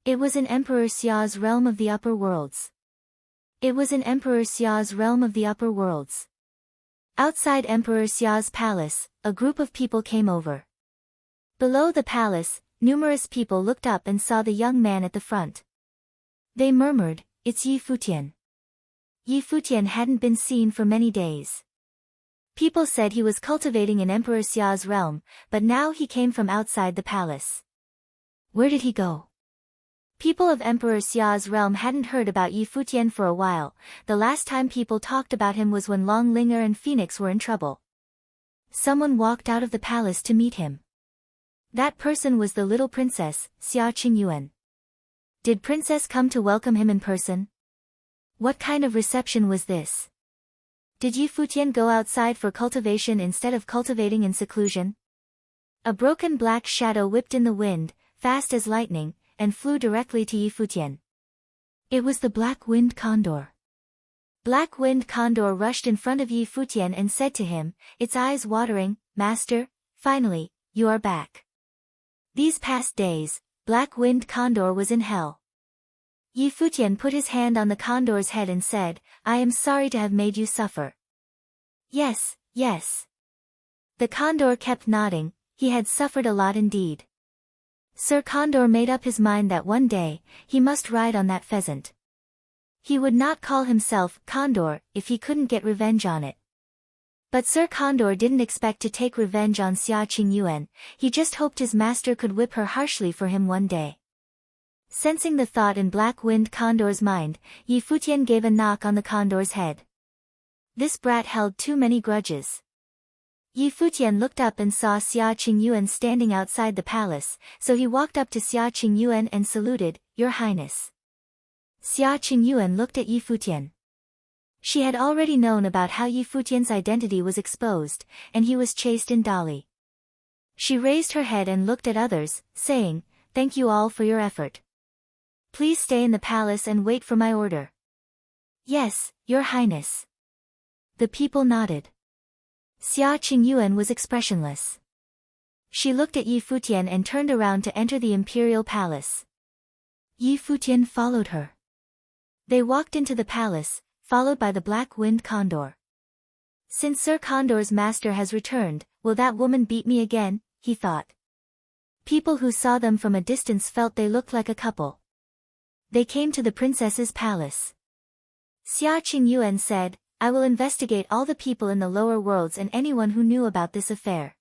It was in Emperor Xia's realm of the upper worlds. It was in Emperor Xia's realm of the upper worlds. Outside Emperor Xia's palace, a group of people came over. Below the palace, numerous people looked up and saw the young man at the front. They murmured, "It's Yi Futian." Yi Futian hadn't been seen for many days. People said he was cultivating in Emperor Xia's realm, but now he came from outside the palace. Where did he go? People of Emperor Xia's realm hadn't heard about Yi Futian for a while. The last time people talked about him was when Long Linger and Phoenix were in trouble. Someone walked out of the palace to meet him. That person was the little princess, Xia Qingyuan. Did princess come to welcome him in person? What kind of reception was this? Did Yi Futian go outside for cultivation instead of cultivating in seclusion? A broken black shadow whipped in the wind, fast as lightning, and flew directly to Yi Futian. It was the Black Wind Condor. Black Wind Condor rushed in front of Yi Futian and said to him, its eyes watering, "Master, finally, you are back." These past days, Black Wind Condor was in hell. Yi Futian put his hand on the condor's head and said, "I am sorry to have made you suffer." Yes, yes. The condor kept nodding, he had suffered a lot indeed. Sir Condor made up his mind that one day, he must ride on that pheasant. He would not call himself Condor if he couldn't get revenge on it. But Sir Condor didn't expect to take revenge on Xia Qingyuan, he just hoped his master could whip her harshly for him one day. Sensing the thought in Black Wind Condor's mind, Yi Futian gave a knock on the condor's head. This brat held too many grudges. Yi Futian looked up and saw Xia Qingyuan standing outside the palace, so he walked up to Xia Qingyuan and saluted, "Your Highness." Xia Qingyuan looked at Yi Futian. She had already known about how Yi Futian's identity was exposed, and he was chased in Dali. She raised her head and looked at others, saying, "Thank you all for your effort. Please stay in the palace and wait for my order." "Yes, Your Highness." The people nodded. Xia Qingyuan was expressionless. She looked at Yi Futian and turned around to enter the imperial palace. Yi Futian followed her. They walked into the palace, followed by the Black Wind Condor. Since Sir Condor's master has returned, will that woman beat me again, he thought. People who saw them from a distance felt they looked like a couple. They came to the princess's palace. Xia Qingyuan said, "I will investigate all the people in the lower worlds and anyone who knew about this affair."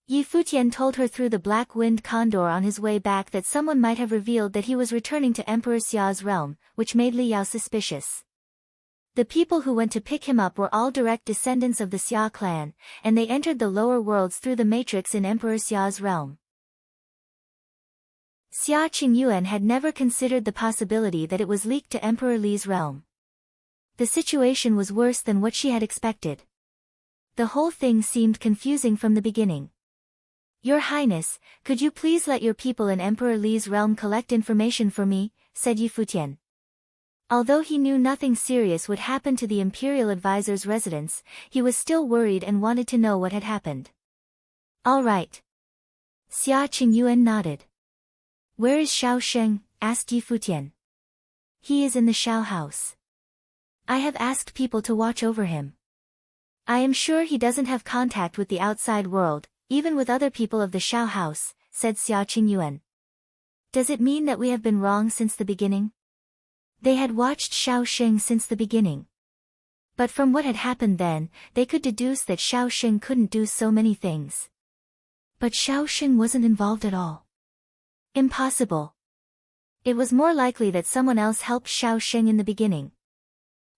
Yi Futian told her through the Black Wind Condor on his way back that someone might have revealed that he was returning to Emperor Xia's realm, which made Li Yao suspicious. The people who went to pick him up were all direct descendants of the Xia clan, and they entered the lower worlds through the matrix in Emperor Xia's realm. Xia Qingyuan had never considered the possibility that it was leaked to Emperor Li's realm. The situation was worse than what she had expected. The whole thing seemed confusing from the beginning. "Your Highness, could you please let your people in Emperor Li's realm collect information for me," said Yi Futian. Although he knew nothing serious would happen to the imperial advisor's residence, he was still worried and wanted to know what had happened. "All right." Xia Qingyuan nodded. "Where is Shao Sheng?" asked Yi Futian. "He is in the Shao house. I have asked people to watch over him. I am sure he doesn't have contact with the outside world, even with other people of the Shao house," said Xia Qingyuan. "Does it mean that we have been wrong since the beginning?" They had watched Shao Sheng since the beginning. But from what had happened then, they could deduce that Shao Sheng couldn't do so many things. But Shao Sheng wasn't involved at all. Impossible. It was more likely that someone else helped Shao Sheng in the beginning.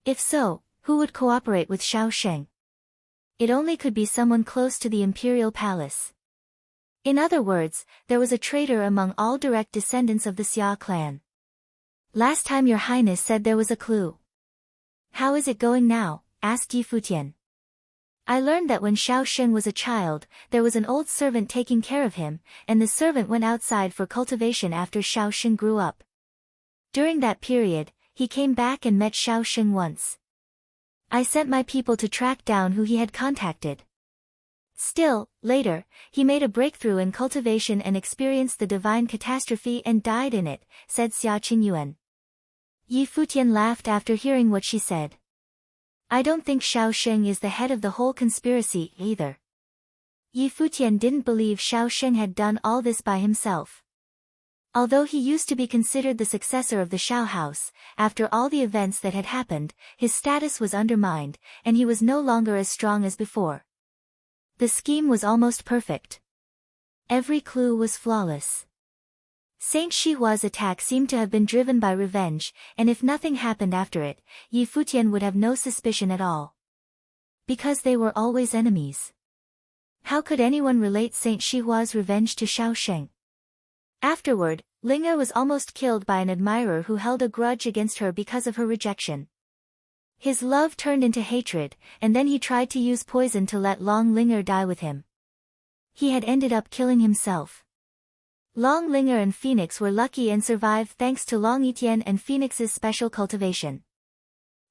If so, who would cooperate with Shao Sheng? It only could be someone close to the imperial palace. In other words, there was a traitor among all direct descendants of the Xia clan. "Last time Your Highness said there was a clue. How is it going now?" asked Yi Futian. "I learned that when Shao Sheng was a child, there was an old servant taking care of him, and the servant went outside for cultivation after Shao Sheng grew up. During that period, he came back and met Shao Sheng once. I sent my people to track down who he had contacted." Still, later, he made a breakthrough in cultivation and experienced the divine catastrophe and died in it, said Xia Qingyuan. Yi Futian laughed after hearing what she said. I don't think Xiao Sheng is the head of the whole conspiracy, either. Yi Futian didn't believe Xiao Sheng had done all this by himself. Although he used to be considered the successor of the Xiao house, after all the events that had happened, his status was undermined, and he was no longer as strong as before. The scheme was almost perfect. Every clue was flawless. Saint Shihua's attack seemed to have been driven by revenge, and if nothing happened after it, Yi Futian would have no suspicion at all. Because they were always enemies. How could anyone relate Saint Shihua's revenge to Xiao Sheng? Afterward, Linge was almost killed by an admirer who held a grudge against her because of her rejection. His love turned into hatred, and then he tried to use poison to let Long Linger die with him. He had ended up killing himself. Long Linger and Phoenix were lucky and survived thanks to Long Etienne and Phoenix's special cultivation.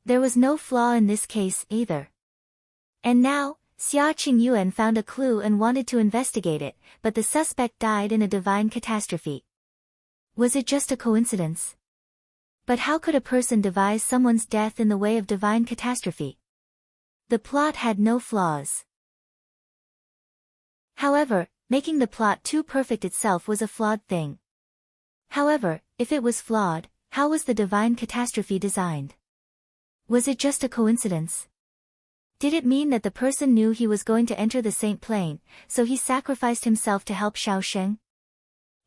There was no flaw in this case either. And now, Xia Qingyuan found a clue and wanted to investigate it, but the suspect died in a divine catastrophe. Was it just a coincidence? But how could a person devise someone's death in the way of divine catastrophe? The plot had no flaws. However, making the plot too perfect itself was a flawed thing. However, if it was flawed, how was the divine catastrophe designed? Was it just a coincidence? Did it mean that the person knew he was going to enter the Saint Plane, so he sacrificed himself to help Xiao Sheng?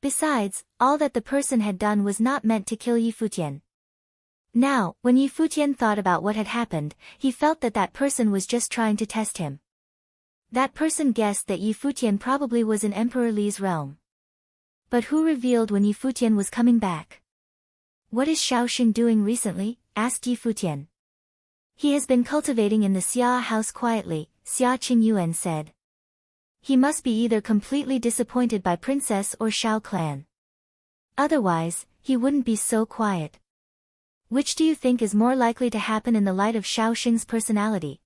Besides, all that the person had done was not meant to kill Yi Futian. Now, when Yi Futian thought about what had happened, he felt that that person was just trying to test him. That person guessed that Yi Futian probably was in Emperor Li's realm. But who revealed when Yi Futian was coming back? What is Xiao Sheng doing recently? Asked Yi Futian. He has been cultivating in the Xia house quietly, Xia Qingyuan said. He must be either completely disappointed by Princess or Xiao clan. Otherwise, he wouldn't be so quiet. Which do you think is more likely to happen in the light of Xiao Sheng's personality?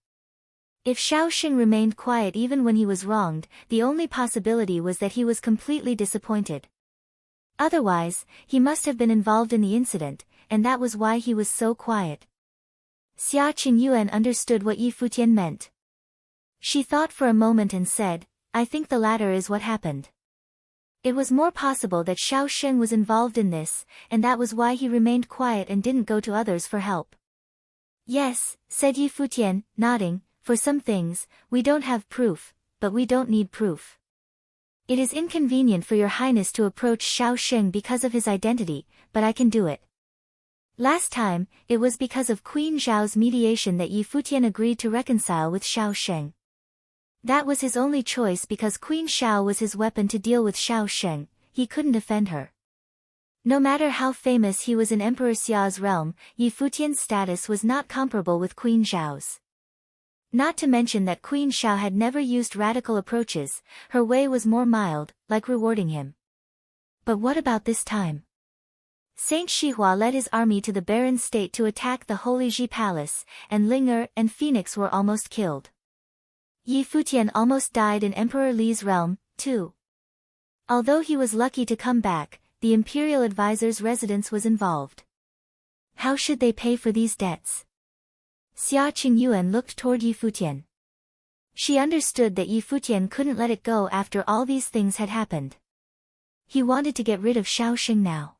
If Xiao Sheng remained quiet even when he was wronged, the only possibility was that he was completely disappointed. Otherwise, he must have been involved in the incident, and that was why he was so quiet. Xia Qingyuan understood what Yi Futian meant. She thought for a moment and said, I think the latter is what happened. It was more possible that Xiao Sheng was involved in this, and that was why he remained quiet and didn't go to others for help. Yes, said Yi Futian, nodding, for some things, we don't have proof, but we don't need proof. It is inconvenient for your highness to approach Xiao Sheng because of his identity, but I can do it. Last time, it was because of Queen Zhao's mediation that Yi Futian agreed to reconcile with Xiao Sheng. That was his only choice because Queen Xiao was his weapon to deal with Xiao Sheng, he couldn't offend her. No matter how famous he was in Emperor Xia's realm, Yi Futian's status was not comparable with Queen Zhao's. Not to mention that Queen Xiao had never used radical approaches, her way was more mild, like rewarding him. But what about this time? Saint Shihua led his army to the barren state to attack the Holy Ji Palace, and Linger and Phoenix were almost killed. Yi Futian almost died in Emperor Li's realm, too. Although he was lucky to come back, the imperial advisor's residence was involved. How should they pay for these debts? Xia Qingyuan looked toward Yi Futian. She understood that Yi Futian couldn't let it go after all these things had happened. He wanted to get rid of Xiao Sheng now.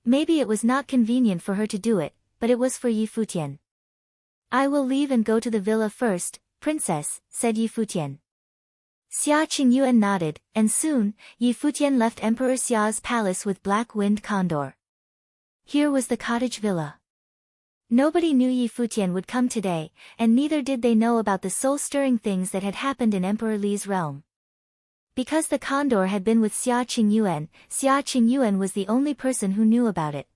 Maybe it was not convenient for her to do it, but it was for Yi Futian. I will leave and go to the villa first, Princess, said Yi Futian. Xia Qingyuan nodded, and soon, Yi Futian left Emperor Xia's palace with Black Wind Condor. Here was the cottage villa. Nobody knew Yi Futian would come today, and neither did they know about the soul-stirring things that had happened in Emperor Li's realm. Because the condor had been with Xia Qingyuan was the only person who knew about it.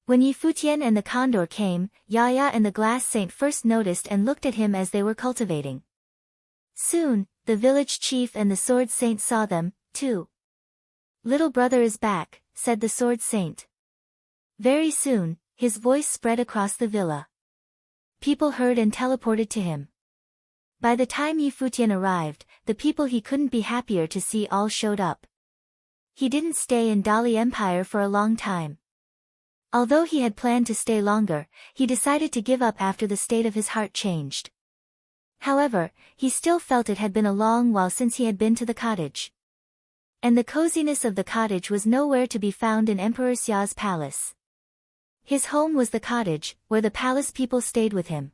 When Yi Futian and the condor came, Yaya and the glass saint first noticed and looked at him as they were cultivating. Soon, the village chief and the sword saint saw them, too. Little brother is back, said the sword saint. Very soon, his voice spread across the villa. People heard and teleported to him. By the time Yi Futian arrived, the people he couldn't be happier to see all showed up. He didn't stay in Dali Empire for a long time. Although he had planned to stay longer, he decided to give up after the state of his heart changed. However, he still felt it had been a long while since he had been to the cottage. And the coziness of the cottage was nowhere to be found in Emperor Xia's palace. His home was the cottage, where the palace people stayed with him.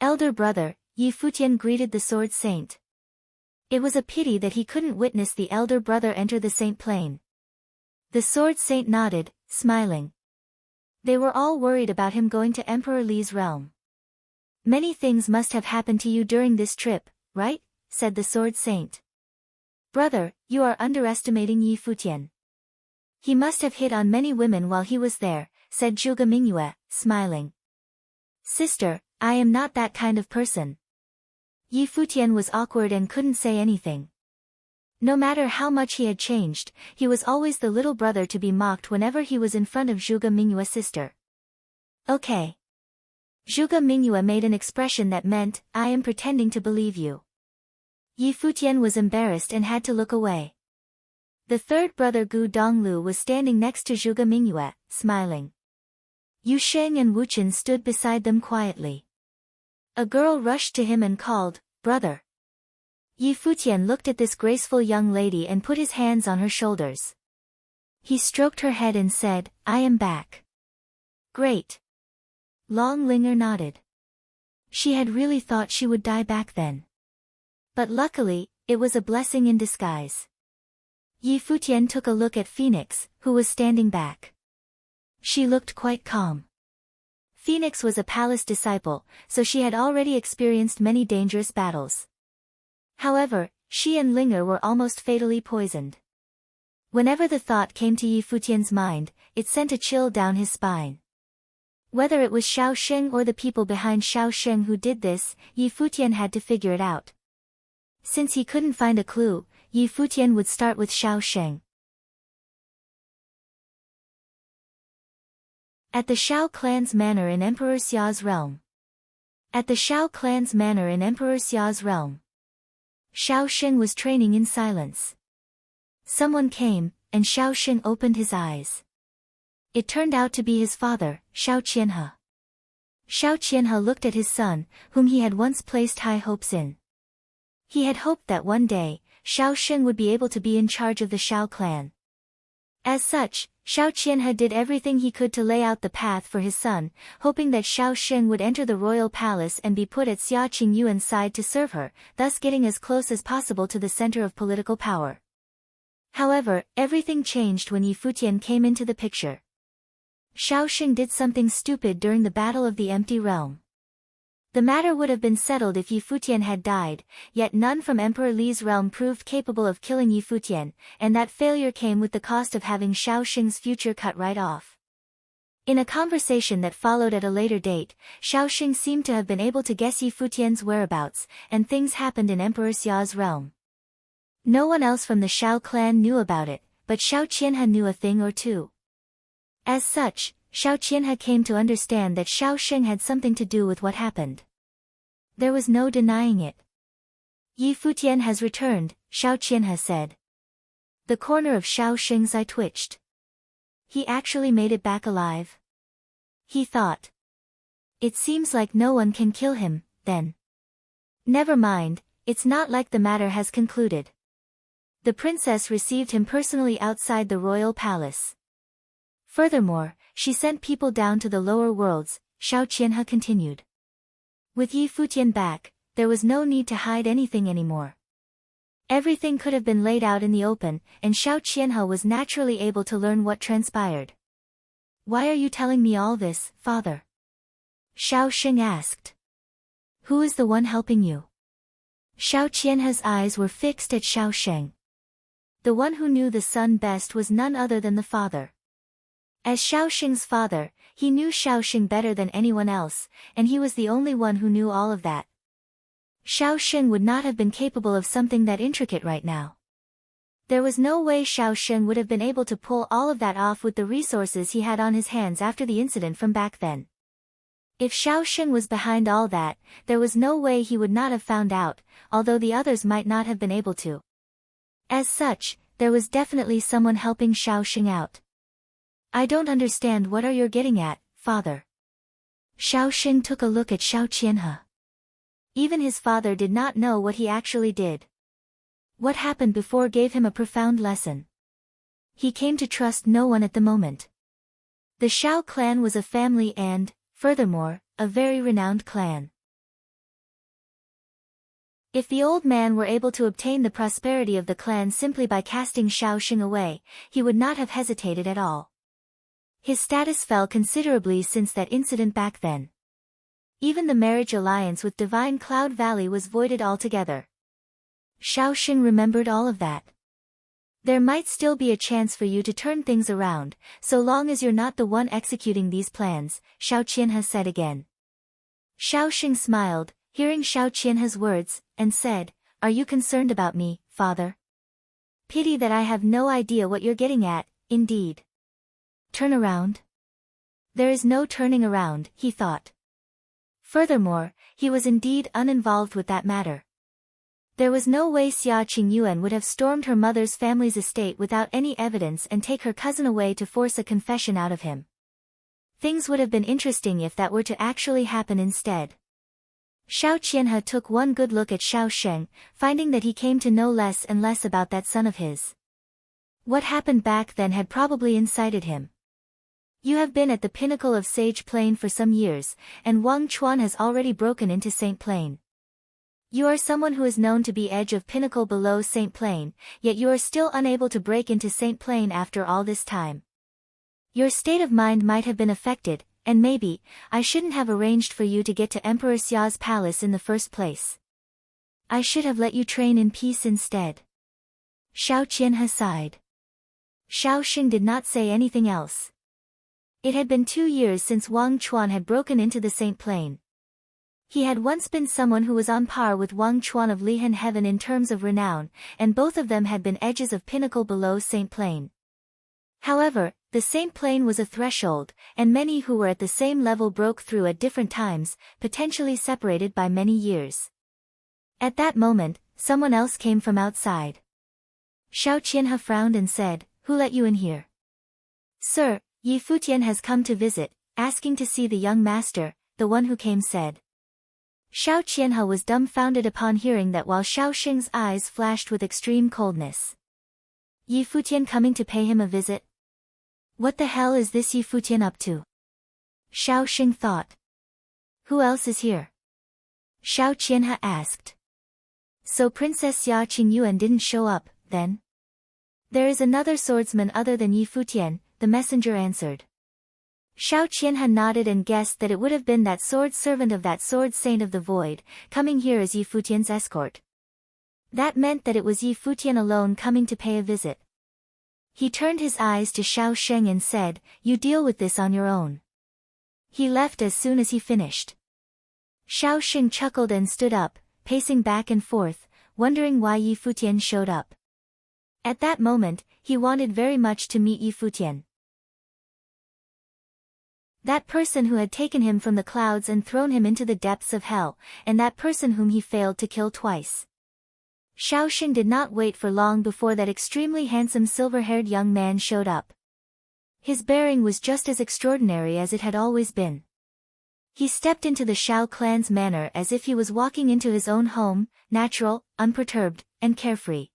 Elder brother, Yi Futian greeted the sword saint. It was a pity that he couldn't witness the elder brother enter the saint plane. The sword saint nodded, smiling. They were all worried about him going to Emperor Li's realm. Many things must have happened to you during this trip, right? Said the sword saint. Brother, you are underestimating Yi Futian. He must have hit on many women while he was there, said Zhuge Mingyue, smiling. Sister, I am not that kind of person. Yi Futian was awkward and couldn't say anything. No matter how much he had changed, he was always the little brother to be mocked whenever he was in front of Zhuge Mingyue's sister. Okay. Zhuge Mingyue made an expression that meant, I am pretending to believe you. Yi Futian was embarrassed and had to look away. The third brother Gu Donglu was standing next to Zhuge Mingyue, smiling. Yu Sheng and Wu Chen stood beside them quietly. A girl rushed to him and called, Brother. Yi Futian looked at this graceful young lady and put his hands on her shoulders. He stroked her head and said, I am back. Great. Long Linger nodded. She had really thought she would die back then. But luckily, it was a blessing in disguise. Yi Futian took a look at Phoenix, who was standing back. She looked quite calm. Phoenix was a palace disciple, so she had already experienced many dangerous battles. However, she and Linger were almost fatally poisoned. Whenever the thought came to Yi Futian's mind, it sent a chill down his spine. Whether it was Xiao Sheng or the people behind Xiao Sheng who did this, Yi Futian had to figure it out. Since he couldn't find a clue, Yi Futian would start with Xiao Sheng. At the Xiao clan's manor in Emperor Xia's realm. At the Xiao clan's manor in Emperor Xia's realm. Xiao Sheng was training in silence. Someone came, and Xiao Sheng opened his eyes. It turned out to be his father, Xiao Qianhe. Xiao Qianhe looked at his son, whom he had once placed high hopes in. He had hoped that one day, Xiao Sheng would be able to be in charge of the Xiao clan. As such, Xiao Qianhe did everything he could to lay out the path for his son, hoping that Xiao Sheng would enter the royal palace and be put at Xia Qingyuan's side to serve her, thus getting as close as possible to the center of political power. However, everything changed when Yi Futian came into the picture. Xiao Sheng did something stupid during the Battle of the Empty Realm. The matter would have been settled if Yi Futian had died, yet none from Emperor Li's realm proved capable of killing Yi Futian, and that failure came with the cost of having Xiao Sheng's future cut right off. In a conversation that followed at a later date, Xiao Sheng seemed to have been able to guess Yi Futian's whereabouts, and things happened in Emperor Xia's realm. No one else from the Xiao clan knew about it, but Xiao Qianhe knew a thing or two. As such, Xiao Qianhe came to understand that Xiao Sheng had something to do with what happened. There was no denying it. Yi Futian has returned, Xiao Qianhe said. The corner of Xiao Sheng's eye twitched. He actually made it back alive? He thought. It seems like no one can kill him, then. Never mind, it's not like the matter has concluded. The princess received him personally outside the royal palace. Furthermore, she sent people down to the lower worlds, Xiao Qianhe continued. With Yi Futian back, there was no need to hide anything anymore. Everything could have been laid out in the open, and Xiao Qianhe was naturally able to learn what transpired. Why are you telling me all this, father? Xiao Sheng asked. Who is the one helping you? Xiao Qianhe's eyes were fixed at Xiao Sheng. The one who knew the son best was none other than the father. As Xiao Sheng's father, he knew Xiao Sheng better than anyone else, and he was the only one who knew all of that. Xiao Sheng would not have been capable of something that intricate right now. There was no way Xiao Sheng would have been able to pull all of that off with the resources he had on his hands after the incident from back then. If Xiaosheng was behind all that, there was no way he would not have found out, although the others might not have been able to. As such, there was definitely someone helping Xiaosheng out. I don't understand what are you getting at, father. Xiaosheng took a look at Xiao Qianhe. Even his father did not know what he actually did. What happened before gave him a profound lesson. He came to trust no one at the moment. The Xiao clan was a family and, furthermore, a very renowned clan. If the old man were able to obtain the prosperity of the clan simply by casting Xiaosheng away, he would not have hesitated at all. His status fell considerably since that incident back then. Even the marriage alliance with Divine Cloud Valley was voided altogether. Xiaosheng remembered all of that. There might still be a chance for you to turn things around, so long as you're not the one executing these plans, Xiao Qianhe said again. Xiaosheng smiled, hearing Xiao Qianhe's words, and said, "Are you concerned about me, father? Pity that I have no idea what you're getting at, indeed. Turn around?" There is no turning around, he thought. Furthermore, he was indeed uninvolved with that matter. There was no way Xia Qingyuan would have stormed her mother's family's estate without any evidence and take her cousin away to force a confession out of him. Things would have been interesting if that were to actually happen instead. Xiao Qianhe took one good look at Xiaosheng, finding that he came to know less and less about that son of his. What happened back then had probably incited him. You have been at the pinnacle of Sage Plain for some years, and Wang Chuan has already broken into Saint Plain. You are someone who is known to be edge of pinnacle below Saint Plain, yet you are still unable to break into Saint Plain after all this time. Your state of mind might have been affected, and maybe, I shouldn't have arranged for you to get to Emperor Xia's palace in the first place. I should have let you train in peace instead. Xiao Qianhe sighed. Xiaosheng did not say anything else. It had been 2 years since Wang Chuan had broken into the Saint Plain. He had once been someone who was on par with Wang Chuan of Lihan Heaven in terms of renown, and both of them had been edges of pinnacle below Saint Plain. However, the Saint Plain was a threshold, and many who were at the same level broke through at different times, potentially separated by many years. At that moment, someone else came from outside. Xiao Qianhe frowned and said, "Who let you in here?" "Sir, Yi Futian has come to visit, asking to see the young master," the one who came said. Xiao Qianhe was dumbfounded upon hearing that while Xiaosheng's eyes flashed with extreme coldness. Yi Futian coming to pay him a visit? What the hell is this Yi Futian up to? Xiaosheng thought. Who else is here? Xiao Qianhe asked. So Princess Xia Qingyuan didn't show up, then? There is another swordsman other than Yi Futian, the messenger answered. Xiao Qianhe nodded and guessed that it would have been that sword servant of that sword saint of the void, coming here as Yi Futian's escort. That meant that it was Yi Futian alone coming to pay a visit. He turned his eyes to Xiaosheng and said, "You deal with this on your own." He left as soon as he finished. Xiaosheng chuckled and stood up, pacing back and forth, wondering why Yi Futian showed up. At that moment, he wanted very much to meet Yi Futian. That person who had taken him from the clouds and thrown him into the depths of hell, and that person whom he failed to kill twice. Xiaosheng did not wait for long before that extremely handsome silver-haired young man showed up. His bearing was just as extraordinary as it had always been. He stepped into the Xiao clan's manor as if he was walking into his own home, natural, unperturbed, and carefree.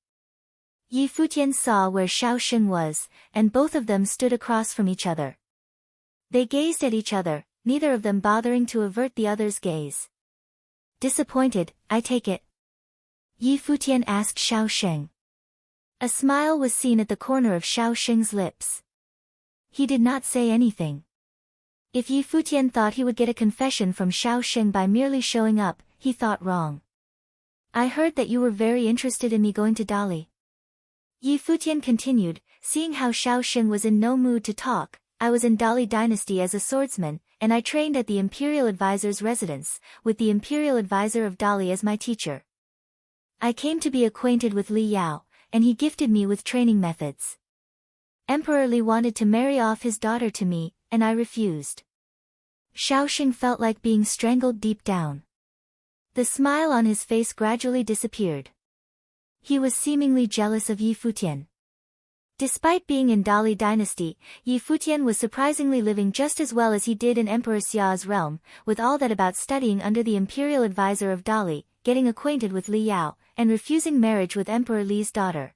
Yi Futian saw where Xiaosheng was, and both of them stood across from each other. They gazed at each other, neither of them bothering to avert the other's gaze. Disappointed, I take it? Yi Futian asked Xiaosheng. A smile was seen at the corner of Xiaosheng's lips. He did not say anything. If Yi Futian thought he would get a confession from Xiaosheng by merely showing up, he thought wrong. I heard that you were very interested in me going to Dali. Yi Futian continued, seeing how Xiaosheng was in no mood to talk. I was in Dali dynasty as a swordsman, and I trained at the Imperial Advisor's residence, with the Imperial Advisor of Dali as my teacher. I came to be acquainted with Li Yao, and he gifted me with training methods. Emperor Li wanted to marry off his daughter to me, and I refused. Xiaoxing felt like being strangled deep down. The smile on his face gradually disappeared. He was seemingly jealous of Yi Futian. Despite being in Dali dynasty, Yi Futian was surprisingly living just as well as he did in Emperor Xia's realm, with all that about studying under the imperial advisor of Dali, getting acquainted with Li Yao, and refusing marriage with Emperor Li's daughter.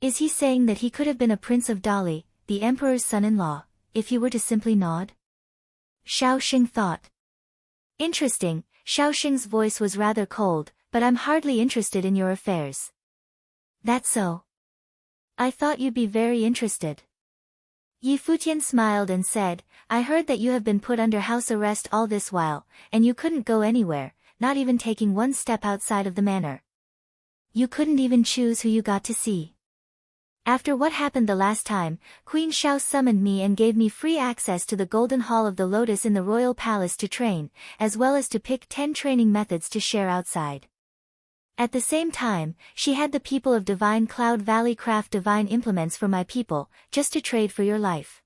Is he saying that he could have been a prince of Dali, the emperor's son-in-law, if he were to simply nod? Xiaoxing thought. Interesting. Xiaoxing's voice was rather cold, but I'm hardly interested in your affairs. That so? I thought you'd be very interested. Yi Futian smiled and said, I heard that you have been put under house arrest all this while, and you couldn't go anywhere, not even taking one step outside of the manor. You couldn't even choose who you got to see. After what happened the last time, Queen Xiao summoned me and gave me free access to the Golden Hall of the Lotus in the royal palace to train, as well as to pick 10 training methods to share outside. At the same time, she had the people of Divine Cloud Valley craft divine implements for my people, just to trade for your life.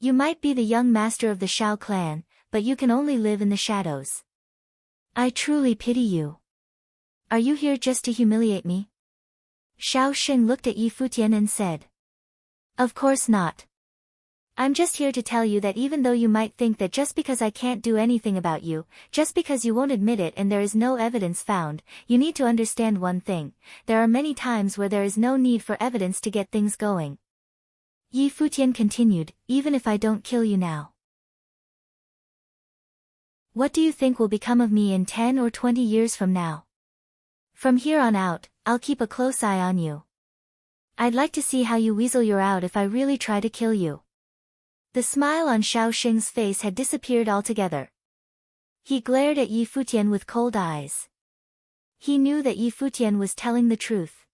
You might be the young master of the Xiao clan, but you can only live in the shadows. I truly pity you. Are you here just to humiliate me? Xiaoxing looked at Yi Futian and said. Of course not. I'm just here to tell you that even though you might think that just because I can't do anything about you, just because you won't admit it and there is no evidence found, you need to understand one thing: there are many times where there is no need for evidence to get things going. Yi Futian continued, even if I don't kill you now. What do you think will become of me in 10 or 20 years from now? From here on out, I'll keep a close eye on you. I'd like to see how you weasel your out if I really try to kill you. The smile on Xiaoxing's face had disappeared altogether. He glared at Yi Futian with cold eyes. He knew that Yi Futian was telling the truth.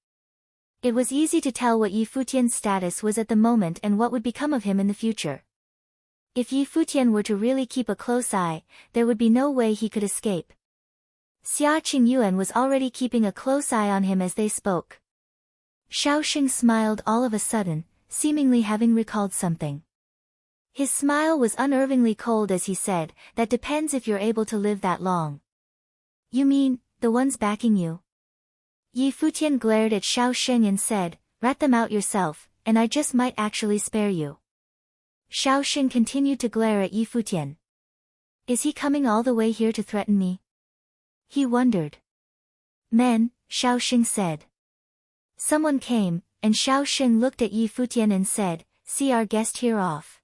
It was easy to tell what Yi Futian's status was at the moment and what would become of him in the future. If Yi Futian were to really keep a close eye, there would be no way he could escape. Xia Qingyuan was already keeping a close eye on him as they spoke. Xiaoxing smiled all of a sudden, seemingly having recalled something. His smile was unnervingly cold as he said, that depends if you're able to live that long. You mean, the ones backing you? Yi Futian glared at Xiaoxing and said, rat them out yourself, and I just might actually spare you. Xiaoxing continued to glare at Yi Futian. Is he coming all the way here to threaten me? He wondered. Men, Xiaoxing said. Someone came, and Xiaoxing looked at Yi Futian and said, see our guest here off.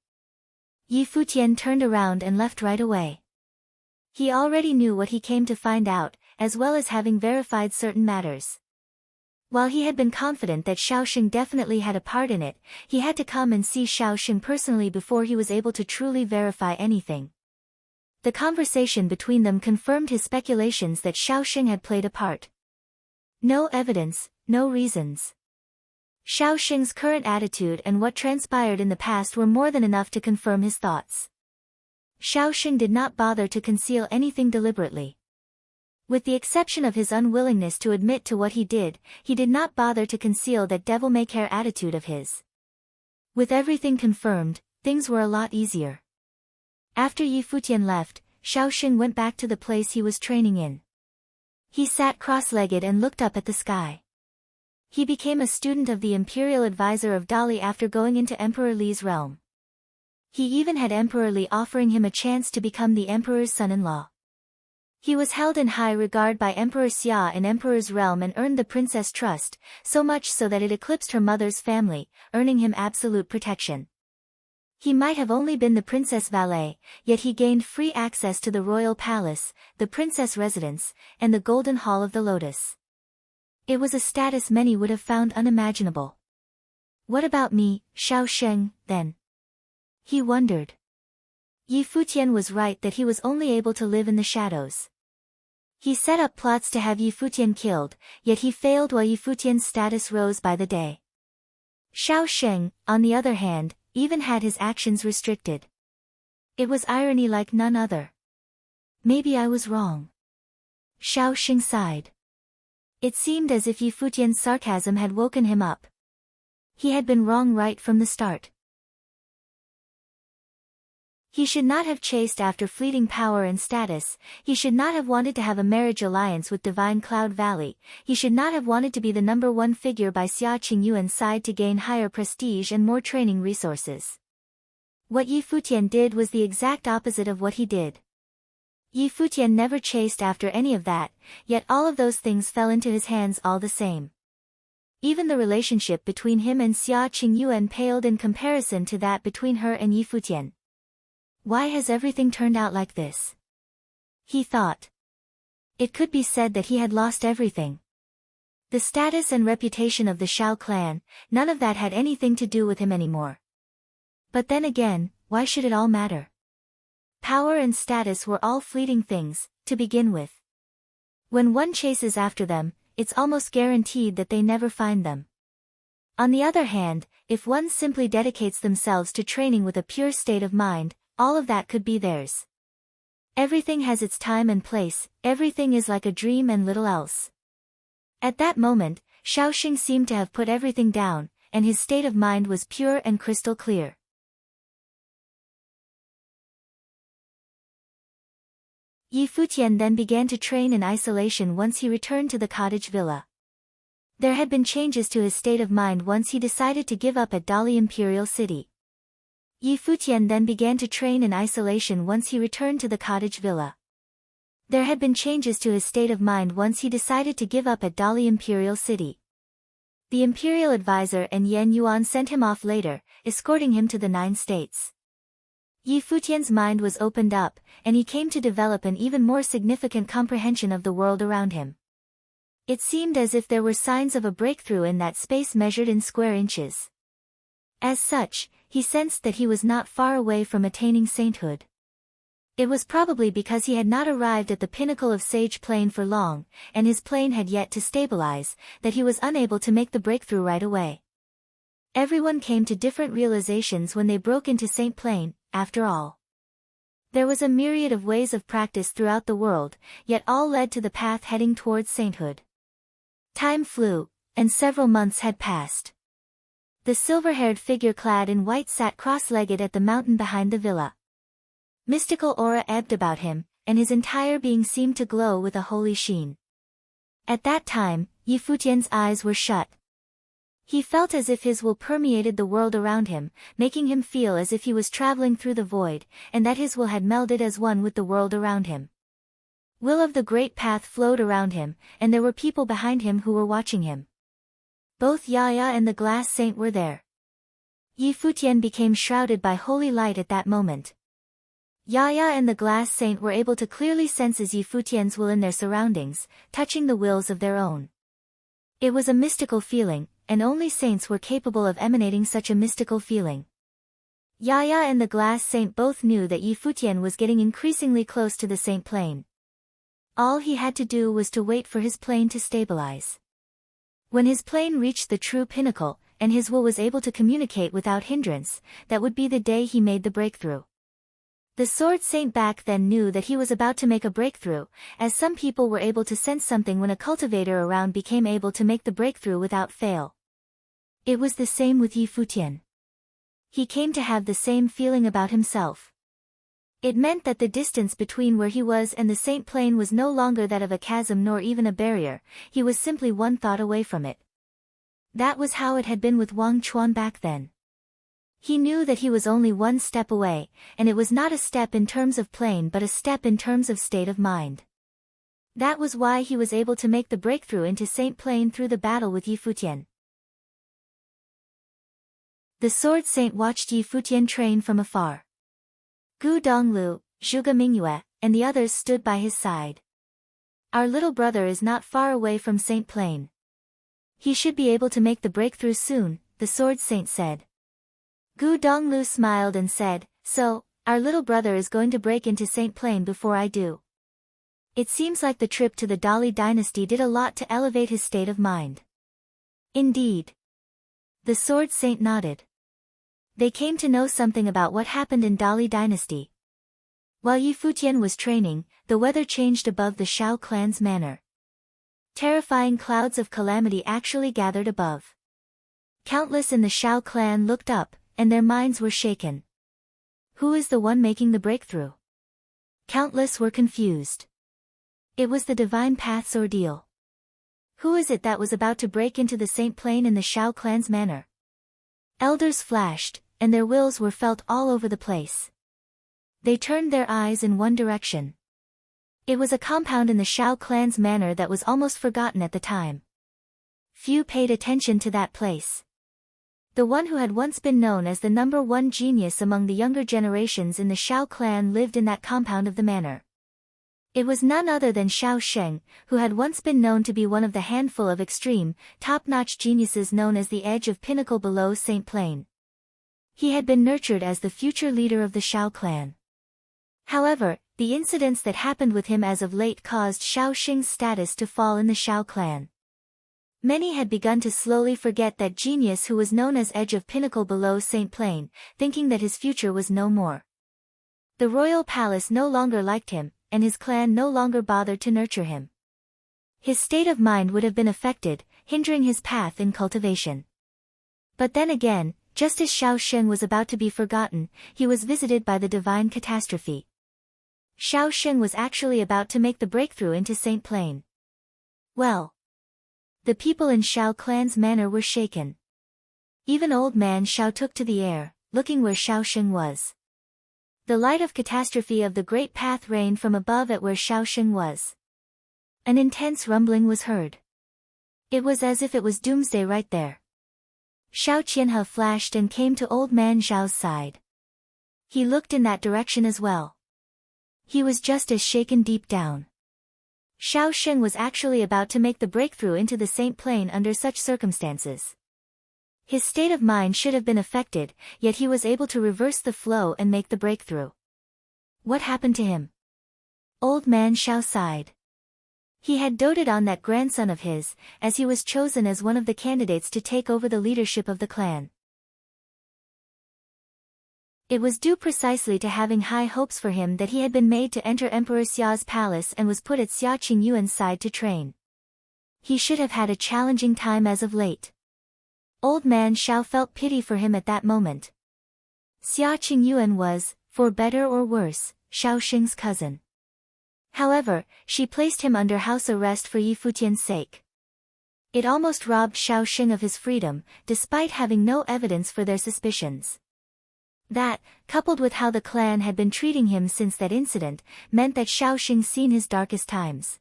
Yi Futian turned around and left right away. He already knew what he came to find out, as well as having verified certain matters. While he had been confident that Xiaoxing definitely had a part in it, he had to come and see Xiaoxing personally before he was able to truly verify anything. The conversation between them confirmed his speculations that Xiaoxing had played a part. No evidence, no reasons. Xiaoxing's current attitude and what transpired in the past were more than enough to confirm his thoughts. Xiaoxing did not bother to conceal anything deliberately. With the exception of his unwillingness to admit to what he did not bother to conceal that devil-may-care attitude of his. With everything confirmed, things were a lot easier. After Yi Futian left, Xiaoxing went back to the place he was training in. He sat cross-legged and looked up at the sky. He became a student of the imperial advisor of Dali after going into Emperor Li's realm. He even had Emperor Li offering him a chance to become the emperor's son-in-law. He was held in high regard by Emperor Xia in Emperor's realm and earned the princess' trust, so much so that it eclipsed her mother's family, earning him absolute protection. He might have only been the princess valet, yet he gained free access to the royal palace, the princess residence, and the Golden Hall of the Lotus. It was a status many would have found unimaginable. What about me, Xiaoxing, then? He wondered. Yi Futian was right that he was only able to live in the shadows. He set up plots to have Yi Futian killed, yet he failed while Yi Futian's status rose by the day. Xiaoxing, on the other hand, even had his actions restricted. It was irony like none other. Maybe I was wrong. Xiaoxing sighed. It seemed as if Yi Futian's sarcasm had woken him up. He had been wrong right from the start. He should not have chased after fleeting power and status, he should not have wanted to have a marriage alliance with Divine Cloud Valley, he should not have wanted to be the number one figure by Xia Qingyuan's side to gain higher prestige and more training resources. What Yi Futian did was the exact opposite of what he did. Yi Futian never chased after any of that, yet all of those things fell into his hands all the same. Even the relationship between him and Xia Qingyuan paled in comparison to that between her and Yi Futian. Why has everything turned out like this? He thought. It could be said that he had lost everything. The status and reputation of the Shao clan, none of that had anything to do with him anymore. But then again, why should it all matter? Power and status were all fleeting things, to begin with. When one chases after them, it's almost guaranteed that they never find them. On the other hand, if one simply dedicates themselves to training with a pure state of mind, all of that could be theirs. Everything has its time and place, everything is like a dream and little else. At that moment, Shaoxing seemed to have put everything down, and his state of mind was pure and crystal clear. Yi Futian then began to train in isolation once he returned to the cottage villa. There had been changes to his state of mind once he decided to give up at Dali Imperial City. Yi Futian then began to train in isolation once he returned to the cottage villa. There had been changes to his state of mind once he decided to give up at Dali Imperial City. The Imperial Advisor and Yan Yuan sent him off later, escorting him to the 9 states. Yi Futian's mind was opened up, and he came to develop an even more significant comprehension of the world around him. It seemed as if there were signs of a breakthrough in that space measured in square inches. As such, he sensed that he was not far away from attaining sainthood. It was probably because he had not arrived at the pinnacle of Sage Plane for long, and his plane had yet to stabilize, that he was unable to make the breakthrough right away. Everyone came to different realizations when they broke into Saint Plane, after all. There was a myriad of ways of practice throughout the world, yet all led to the path heading towards sainthood. Time flew, and several months had passed. The silver-haired figure clad in white sat cross-legged at the mountain behind the villa. Mystical aura ebbed about him, and his entire being seemed to glow with a holy sheen. At that time, Yi Futian's eyes were shut. He felt as if his will permeated the world around him, making him feel as if he was traveling through the void, and that his will had melded as one with the world around him. Will of the great path flowed around him, and there were people behind him who were watching him. Both Yaya and the Glass Saint were there. Yi Futian became shrouded by holy light at that moment. Yaya and the Glass Saint were able to clearly sense Yi Futian's will in their surroundings, touching the wills of their own. It was a mystical feeling, and only saints were capable of emanating such a mystical feeling. Yaya and the Glass Saint both knew that Yi Futian was getting increasingly close to the Saint Plane. All he had to do was to wait for his plane to stabilize. When his plane reached the true pinnacle, and his will was able to communicate without hindrance, that would be the day he made the breakthrough. The Sword Saint back then knew that he was about to make a breakthrough, as some people were able to sense something when a cultivator around became able to make the breakthrough without fail. It was the same with Yi Futian. He came to have the same feeling about himself. It meant that the distance between where he was and the Saint Plane was no longer that of a chasm nor even a barrier, he was simply one thought away from it. That was how it had been with Wang Chuan back then. He knew that he was only one step away, and it was not a step in terms of plane but a step in terms of state of mind. That was why he was able to make the breakthrough into Saint Plane through the battle with Yi Futian. The Sword Saint watched Yi Futian train from afar. Gu Donglu, Zhuge Mingyue, and the others stood by his side. Our little brother is not far away from Saint Plane. He should be able to make the breakthrough soon, the Sword Saint said. Gu Donglu smiled and said, so, our little brother is going to break into Saint Plane before I do. It seems like the trip to the Dali dynasty did a lot to elevate his state of mind. Indeed. The Sword Saint nodded. They came to know something about what happened in Dali dynasty. While Yi Futian was training, the weather changed above the Shao clan's manor. Terrifying clouds of calamity actually gathered above. Countless in the Shao clan looked up, and their minds were shaken. Who is the one making the breakthrough? Countless were confused. It was the Divine Path's ordeal. Who is it that was about to break into the Saint Plane in the Shao clan's manor? Elders flashed, and their wills were felt all over the place. They turned their eyes in one direction. It was a compound in the Shao clan's manor that was almost forgotten at the time. Few paid attention to that place. The one who had once been known as the #1 genius among the younger generations in the Shao clan lived in that compound of the manor. It was none other than Shao Sheng, who had once been known to be one of the handful of extreme, top-notch geniuses known as the edge of pinnacle below Saint Plane. He had been nurtured as the future leader of the Shao clan. However, the incidents that happened with him as of late caused Shao Sheng's status to fall in the Shao clan. Many had begun to slowly forget that genius who was known as edge of pinnacle below Saint Plane, thinking that his future was no more. The royal palace no longer liked him, and his clan no longer bothered to nurture him. His state of mind would have been affected, hindering his path in cultivation. But then again, just as Shao Sheng was about to be forgotten, he was visited by the divine catastrophe. Shao Sheng was actually about to make the breakthrough into Saint Plane. Well, the people in Shao clan's manor were shaken. Even old man Shao took to the air, looking where Shao Sheng was. The light of catastrophe of the great path rained from above at where Shao Sheng was. An intense rumbling was heard. It was as if it was doomsday right there. Shao Qianhe flashed and came to old man Zhao's side. He looked in that direction as well. He was just as shaken deep down. Shao Sheng was actually about to make the breakthrough into the Saint Plane under such circumstances. His state of mind should have been affected, yet he was able to reverse the flow and make the breakthrough. What happened to him? Old man Shao sighed. He had doted on that grandson of his, as he was chosen as one of the candidates to take over the leadership of the clan. It was due precisely to having high hopes for him that he had been made to enter Emperor Xia's palace and was put at Xia Qingyuan's side to train. He should have had a challenging time as of late. Old man Shao felt pity for him at that moment. Xia Qingyuan was, for better or worse, Shao Sheng's cousin. However, she placed him under house arrest for Yi Futian's sake. It almost robbed Shao Sheng of his freedom, despite having no evidence for their suspicions. That, coupled with how the clan had been treating him since that incident, meant that Shao Sheng seen his darkest times.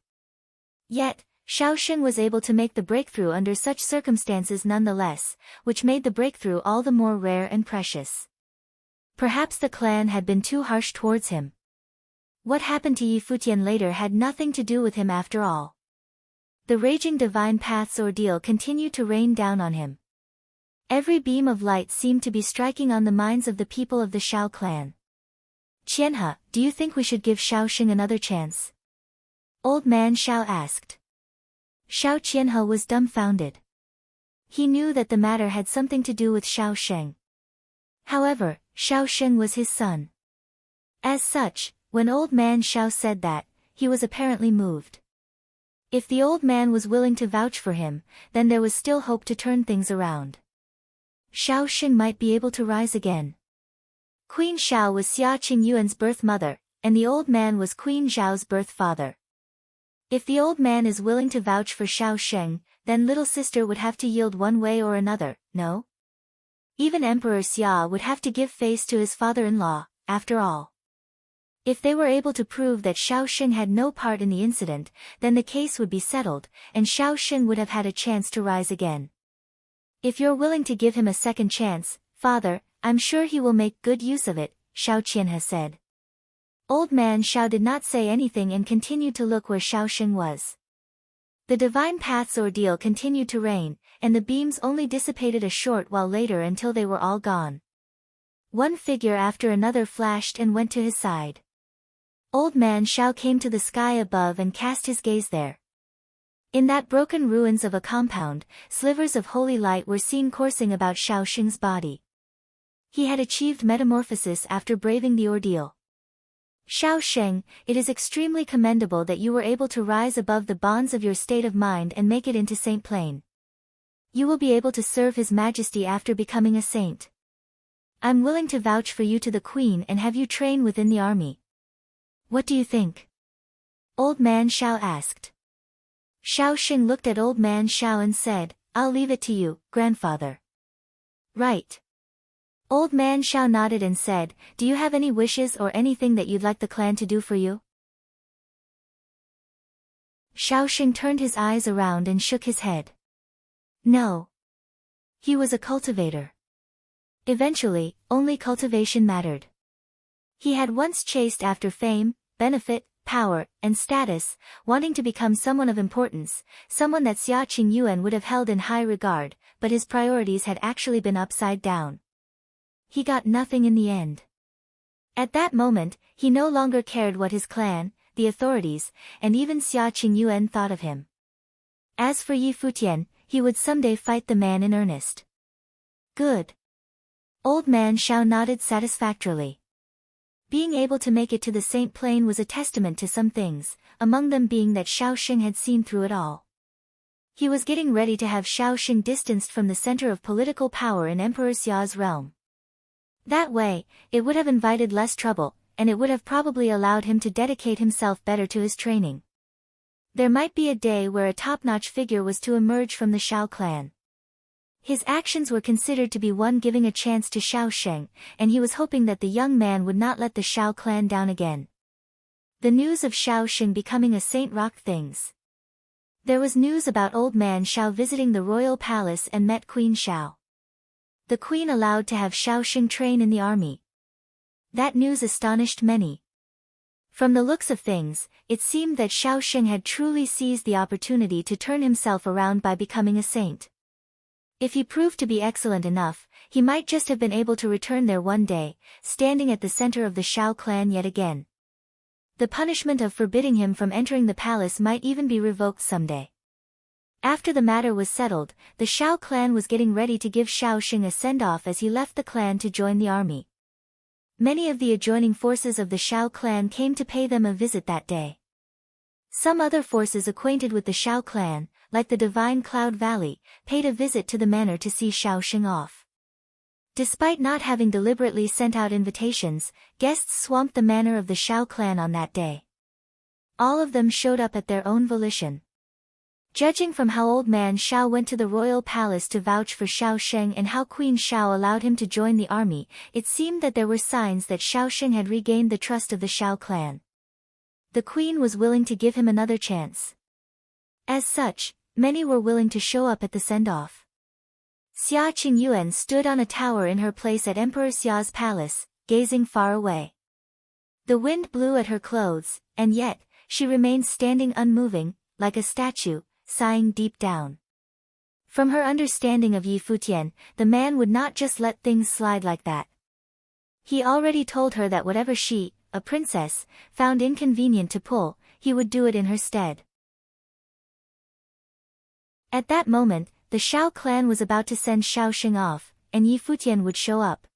Yet, Shao Sheng was able to make the breakthrough under such circumstances nonetheless, which made the breakthrough all the more rare and precious. Perhaps the clan had been too harsh towards him. What happened to Yi Futian later had nothing to do with him after all. The raging divine path's ordeal continued to rain down on him. Every beam of light seemed to be striking on the minds of the people of the Shao clan. Qianhe, do you think we should give Shao Sheng another chance? Old man Shao asked. Shao Qianhe was dumbfounded. He knew that the matter had something to do with Shao Sheng. However, Shao Sheng was his son. As such, when old man Shao said that, he was apparently moved. If the old man was willing to vouch for him, then there was still hope to turn things around. Shao Sheng might be able to rise again. Queen Shao was Xia Qingyuan's birth mother, and the old man was Queen Zhao's birth father. If the old man is willing to vouch for Shao Sheng, then little sister would have to yield one way or another, no? Even Emperor Xia would have to give face to his father-in-law, after all. If they were able to prove that Shao Sheng had no part in the incident, then the case would be settled, and Shao Sheng would have had a chance to rise again. If you're willing to give him a second chance, father, I'm sure he will make good use of it, Shao Qianhe said. Old man Shao did not say anything and continued to look where Shao Sheng was. The divine path's ordeal continued to rain, and the beams only dissipated a short while later until they were all gone. One figure after another flashed and went to his side. Old man Shao came to the sky above and cast his gaze there. In that broken ruins of a compound, slivers of holy light were seen coursing about Shao Sheng's body. He had achieved metamorphosis after braving the ordeal. Shao Sheng, it is extremely commendable that you were able to rise above the bonds of your state of mind and make it into Saint Plane. You will be able to serve His Majesty after becoming a saint. I'm willing to vouch for you to the queen and have you train within the army. What do you think? Old Man Xiao asked. Xiao Xing looked at Old Man Xiao and said, I'll leave it to you, grandfather. Right. Old Man Xiao nodded and said, do you have any wishes or anything that you'd like the clan to do for you? Xiao Xing turned his eyes around and shook his head. No. He was a cultivator. Eventually, only cultivation mattered. He had once chased after fame, benefit, power, and status, wanting to become someone of importance, someone that Xia Qingyuan would have held in high regard, but his priorities had actually been upside down. He got nothing in the end. At that moment, he no longer cared what his clan, the authorities, and even Xia Qingyuan thought of him. As for Yi Futian, he would someday fight the man in earnest. Good. Old Man Xiao nodded satisfactorily. Being able to make it to the Saint Plain was a testament to some things, among them being that Xiao Xing had seen through it all. He was getting ready to have Xiao Xing distanced from the center of political power in Emperor Xia's realm. That way, it would have invited less trouble, and it would have probably allowed him to dedicate himself better to his training. There might be a day where a top-notch figure was to emerge from the Xiao clan. His actions were considered to be one giving a chance to Xiao Sheng, and he was hoping that the young man would not let the Xiao clan down again. The news of Xiao Sheng becoming a saint rocked things. There was news about Old Man Xiao visiting the royal palace and met Queen Xiao. The queen allowed to have Xiao Sheng train in the army. That news astonished many. From the looks of things, it seemed that Xiao Sheng had truly seized the opportunity to turn himself around by becoming a saint. If he proved to be excellent enough, he might just have been able to return there one day, standing at the center of the Xiao clan yet again. The punishment of forbidding him from entering the palace might even be revoked someday. After the matter was settled, the Xiao clan was getting ready to give Xiao Xing a send-off as he left the clan to join the army. Many of the adjoining forces of the Xiao clan came to pay them a visit that day. Some other forces acquainted with the Xiao clan, like the Divine Cloud Valley, paid a visit to the manor to see Xiao Xing off. Despite not having deliberately sent out invitations, guests swamped the manor of the Xiao clan on that day. All of them showed up at their own volition. Judging from how Old Man Xiao went to the royal palace to vouch for Xiao Sheng and how Queen Xiao allowed him to join the army, it seemed that there were signs that Xiao Sheng had regained the trust of the Xiao clan. The queen was willing to give him another chance. As such, many were willing to show up at the send-off. Xia Qingyuan stood on a tower in her place at Emperor Xia's palace, gazing far away. The wind blew at her clothes, and yet, she remained standing unmoving, like a statue, sighing deep down. From her understanding of Yi Futian, the man would not just let things slide like that. He already told her that whatever she, a princess, found inconvenient to pull, he would do it in her stead. At that moment, the Xiao clan was about to send Xiao Xing off, and Yi Futian would show up.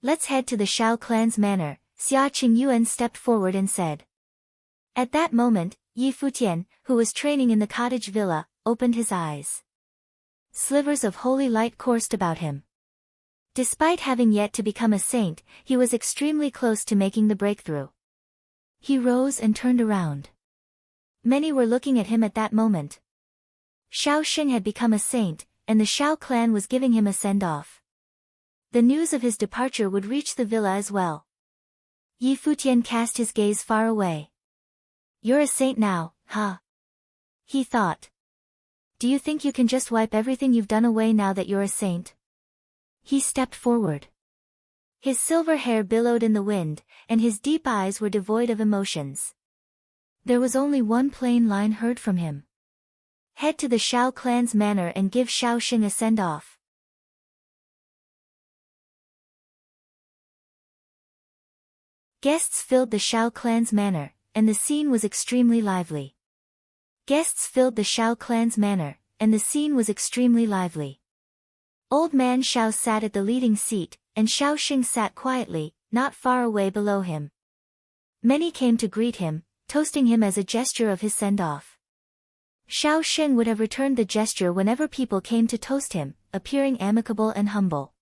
Let's head to the Xiao clan's manor, Xia Qingyuan stepped forward and said. At that moment, Yi Futian, who was training in the cottage villa, opened his eyes. Slivers of holy light coursed about him. Despite having yet to become a saint, he was extremely close to making the breakthrough. He rose and turned around. Many were looking at him at that moment. Xiao Xing had become a saint, and the Xiao clan was giving him a send-off. The news of his departure would reach the villa as well. Yi Futian cast his gaze far away. You're a saint now, huh? He thought. Do you think you can just wipe everything you've done away now that you're a saint? He stepped forward. His silver hair billowed in the wind, and his deep eyes were devoid of emotions. There was only one plain line heard from him. Head to the Xiao clan's manor and give Xiao Xing a send-off. Guests filled the Xiao clan's manor, and the scene was extremely lively. Guests filled the Xiao clan's manor, and the scene was extremely lively. Old Man Xiao sat at the leading seat, and Xiao Xing sat quietly, not far away below him. Many came to greet him, toasting him as a gesture of his send-off. Xiao Xing would have returned the gesture whenever people came to toast him, appearing amicable and humble.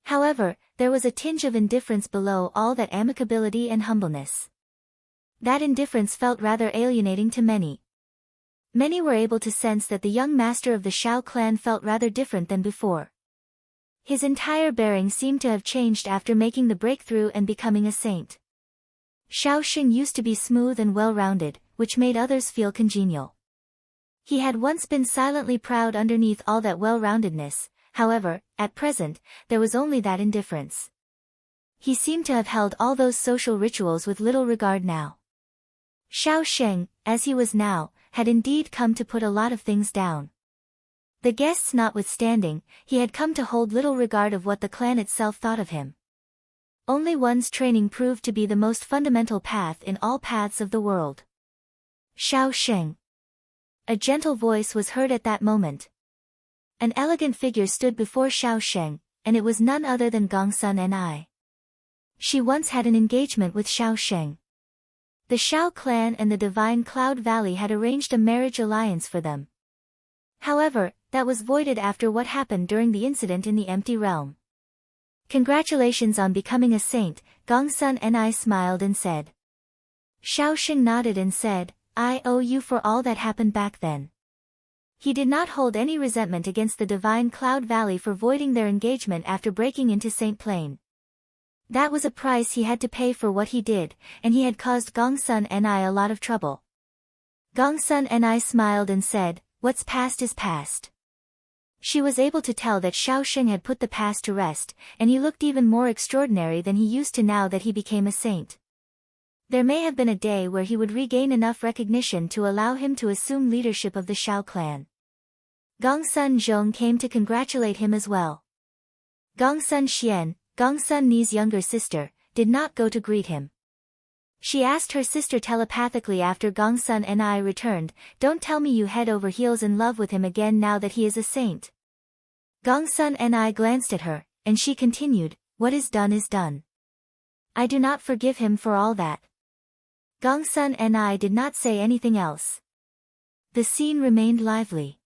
However, there was a tinge of indifference below all that amicability and humbleness. That indifference felt rather alienating to many. Many were able to sense that the young master of the Shao clan felt rather different than before. His entire bearing seemed to have changed after making the breakthrough and becoming a saint. Shao Xing used to be smooth and well-rounded, which made others feel congenial. He had once been silently proud underneath all that well-roundedness, however, at present, there was only that indifference. He seemed to have held all those social rituals with little regard now. Shao Xing, as he was now, had indeed come to put a lot of things down. The guests notwithstanding, he had come to hold little regard of what the clan itself thought of him. Only one's training proved to be the most fundamental path in all paths of the world. Shao Xing. A gentle voice was heard at that moment. An elegant figure stood before Shao Xing, and it was none other than Gongsun and I. She once had an engagement with Shao Xing. The Shao clan and the Divine Cloud Valley had arranged a marriage alliance for them. However, that was voided after what happened during the incident in the Empty Realm. Congratulations on becoming a saint, Gongsun and I smiled and said. Shao Xing nodded and said, I owe you for all that happened back then. He did not hold any resentment against the Divine Cloud Valley for voiding their engagement after breaking into Saint Plain. That was a price he had to pay for what he did, and he had caused Gongsun and I a lot of trouble. Gongsun and I smiled and said, what's past is past. She was able to tell that Shao Xing had put the past to rest, and he looked even more extraordinary than he used to now that he became a saint. There may have been a day where he would regain enough recognition to allow him to assume leadership of the Shao clan. Gongsun Zhong came to congratulate him as well. Gongsun Xian, Gongsun Ni's younger sister, did not go to greet him. She asked her sister telepathically after Gongsun and I returned, don't tell me you head over heels in love with him again now that he is a saint. Gongsun and I glanced at her, and she continued, what is done is done. I do not forgive him for all that. Gongsun and I did not say anything else. The scene remained lively.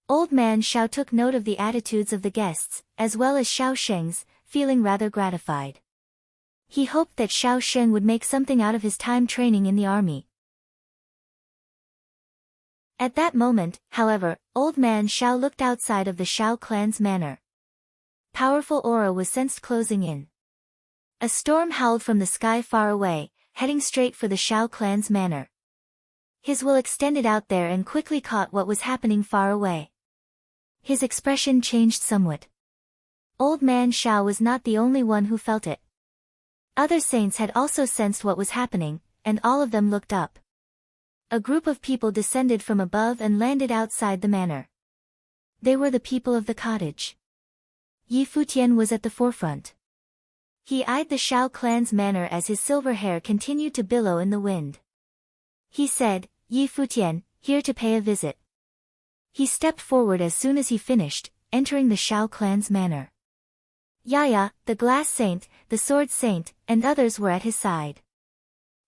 Old man Shao took note of the attitudes of the guests, as well as Shao Xing's, feeling rather gratified. He hoped that Shao Xing would make something out of his time training in the army. At that moment, however, old man Shao looked outside of the Shao clan's manor. Powerful aura was sensed closing in. A storm howled from the sky far away, heading straight for the Shao clan's manor. His will extended out there and quickly caught what was happening far away. His expression changed somewhat. Old man Shao was not the only one who felt it. Other saints had also sensed what was happening, and all of them looked up. A group of people descended from above and landed outside the manor. They were the people of the cottage. Yi Futian was at the forefront. He eyed the Shao clan's manor as his silver hair continued to billow in the wind. He said, Yi Futian, here to pay a visit. He stepped forward as soon as he finished, entering the Shao clan's manor. Yaya, the glass saint, the sword saint, and others were at his side.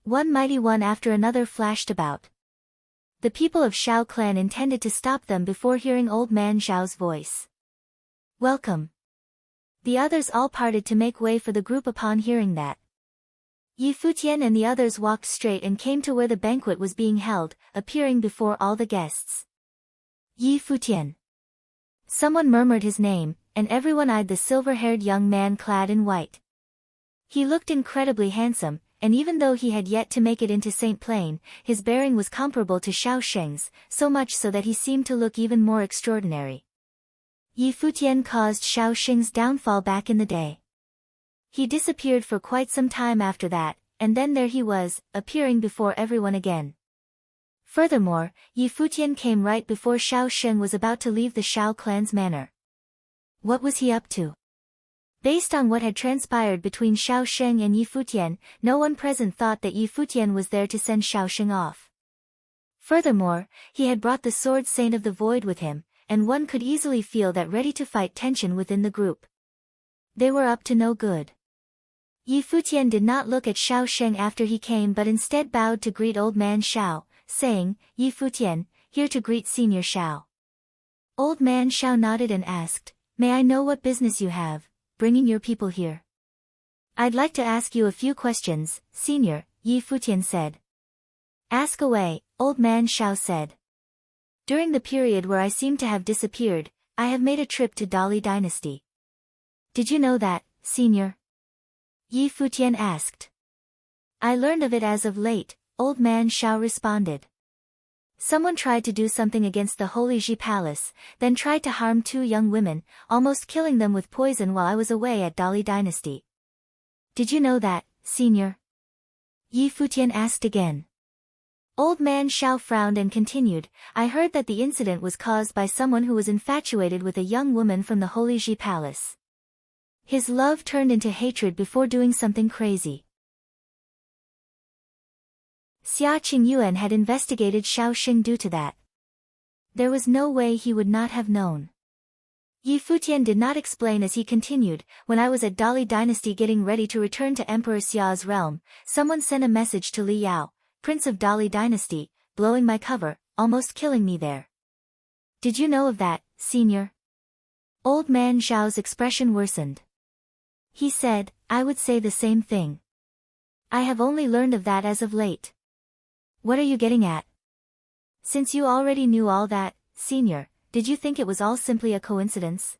One mighty one after another flashed about. The people of Shao clan intended to stop them before hearing old man Zhao's voice. Welcome. The others all parted to make way for the group upon hearing that. Yi Futian and the others walked straight and came to where the banquet was being held, appearing before all the guests. Yi Futian. Someone murmured his name, and everyone eyed the silver-haired young man clad in white. He looked incredibly handsome, and even though he had yet to make it into Saint Plain, his bearing was comparable to Shao Xing's, so much so that he seemed to look even more extraordinary. Yi Futian caused Shao Xing's downfall back in the day. He disappeared for quite some time after that, and then there he was, appearing before everyone again. Furthermore, Yi Futian came right before Shao Xing was about to leave the Shao clan's manor. What was he up to? Based on what had transpired between Shao Xing and Yi Futian, no one present thought that Yi Futian was there to send Shao Xing off. Furthermore, he had brought the Sword Saint of the Void with him, and one could easily feel that ready-to-fight tension within the group. They were up to no good. Yi Futian did not look at Shao Xing after he came but instead bowed to greet old man Shao, saying, Yi Futian, here to greet Senior Shao. Old man Shao nodded and asked, May I know what business you have, bringing your people here? I'd like to ask you a few questions, Senior, Yi Futian said. Ask away, Old Man Shao said. During the period where I seem to have disappeared, I have made a trip to Dali Dynasty. Did you know that, Senior? Yi Futian asked. I learned of it as of late, Old Man Shao responded. Someone tried to do something against the Holy Ji Palace, then tried to harm 2 young women, almost killing them with poison while I was away at Dali Dynasty. Did you know that, Senior? Yi Futian asked again. Old Man Shao frowned and continued, I heard that the incident was caused by someone who was infatuated with a young woman from the Holy Ji Palace. His love turned into hatred before doing something crazy. Xia Qingyuan had investigated Shaoxing due to that. There was no way he would not have known. Yi Futian did not explain as he continued, when I was at Dali Dynasty getting ready to return to Emperor Xia's realm, someone sent a message to Li Yao, Prince of Dali Dynasty, blowing my cover, almost killing me there. Did you know of that, Senior? Old Man Zhao's expression worsened. He said, I would say the same thing. I have only learned of that as of late. What are you getting at? Since you already knew all that, Senior, did you think it was all simply a coincidence?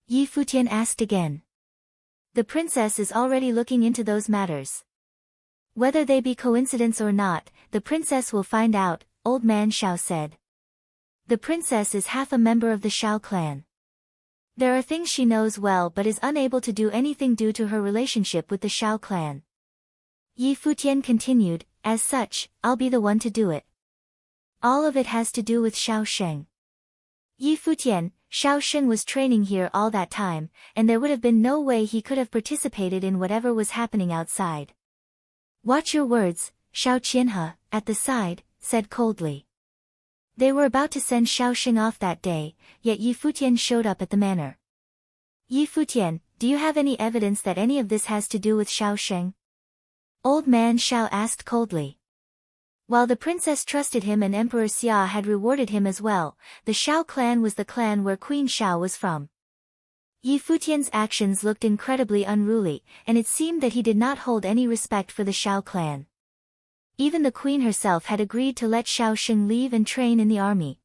Yi Futian asked again. The princess is already looking into those matters. Whether they be coincidence or not, the princess will find out, Old Man Shao said. The princess is half a member of the Shao clan. There are things she knows well but is unable to do anything due to her relationship with the Shao clan. Yi Futian continued, as such, I'll be the one to do it. All of it has to do with Shaoxing. Yi Futian, Shaoxing was training here all that time, and there would have been no way he could have participated in whatever was happening outside. Watch your words, Shao Qianhe, at the side, said coldly. They were about to send Shaoxing off that day, yet Yi Futian showed up at the manor. Yi Futian, do you have any evidence that any of this has to do with Shaoxing? Old Man Shao asked coldly. While the princess trusted him and Emperor Xia had rewarded him as well, the Shao clan was the clan where Queen Shao was from. Yi Futian's actions looked incredibly unruly, and it seemed that he did not hold any respect for the Shao clan. Even the queen herself had agreed to let Shaoxing leave and train in the army.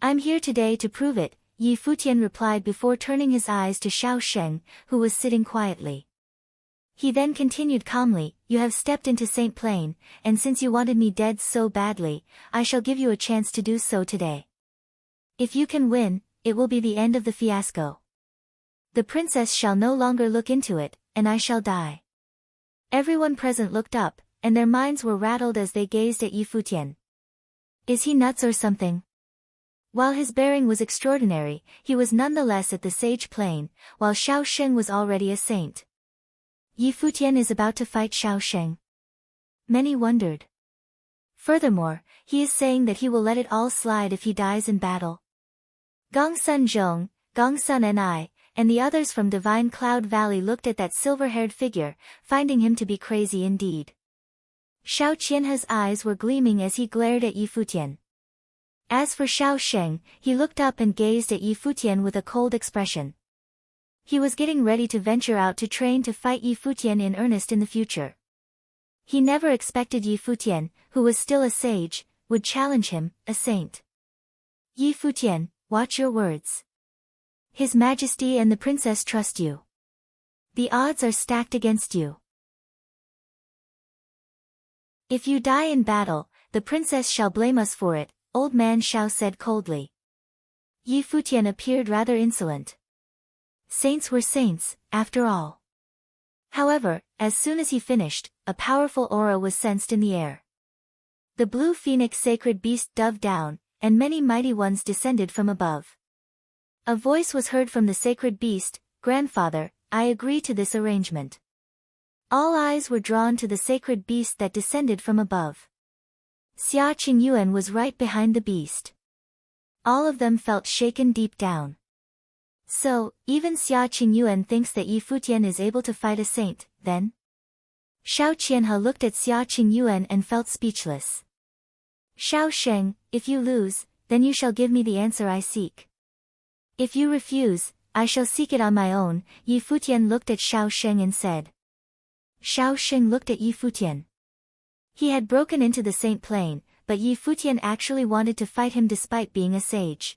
I'm here today to prove it, Yi Futian replied before turning his eyes to Shaoxing, who was sitting quietly. He then continued calmly, you have stepped into Saint Plain, and since you wanted me dead so badly, I shall give you a chance to do so today. If you can win, it will be the end of the fiasco. The princess shall no longer look into it, and I shall die. Everyone present looked up, and their minds were rattled as they gazed at Yi Futian. Is he nuts or something? While his bearing was extraordinary, he was nonetheless at the sage plane, while Shaoxing was already a saint. Yi Futian is about to fight Shaoxing. Many wondered. Furthermore, he is saying that he will let it all slide if he dies in battle. Gongsun Zhong, Gongsun and I, and the others from Divine Cloud Valley looked at that silver-haired figure, finding him to be crazy indeed. Shao Qianhe's eyes were gleaming as he glared at Yi Futian. As for Shaoxing, he looked up and gazed at Yi Futian with a cold expression. He was getting ready to venture out to train to fight Yi Futian in earnest in the future. He never expected Yi Futian, who was still a sage, would challenge him, a saint. Yi Futian, watch your words. His Majesty and the princess trust you. The odds are stacked against you. If you die in battle, the princess shall blame us for it, Old Man Shao said coldly. Yi Futian appeared rather insolent. Saints were saints, after all. However, as soon as he finished, a powerful aura was sensed in the air. The blue phoenix sacred beast dove down, and many mighty ones descended from above. A voice was heard from the sacred beast, Grandfather, I agree to this arrangement. All eyes were drawn to the sacred beast that descended from above. Xia Qingyuan was right behind the beast. All of them felt shaken deep down. So, even Xia Qingyuan thinks that Yi Futian is able to fight a saint, then? Shao Qianhe looked at Xia Qingyuan and felt speechless. Shaoxing, if you lose, then you shall give me the answer I seek. If you refuse, I shall seek it on my own. Yi Futian looked at Xiao Sheng and said. Xiao Sheng looked at Yi Futian. He had broken into the Saint Plane, but Yi Futian actually wanted to fight him despite being a sage.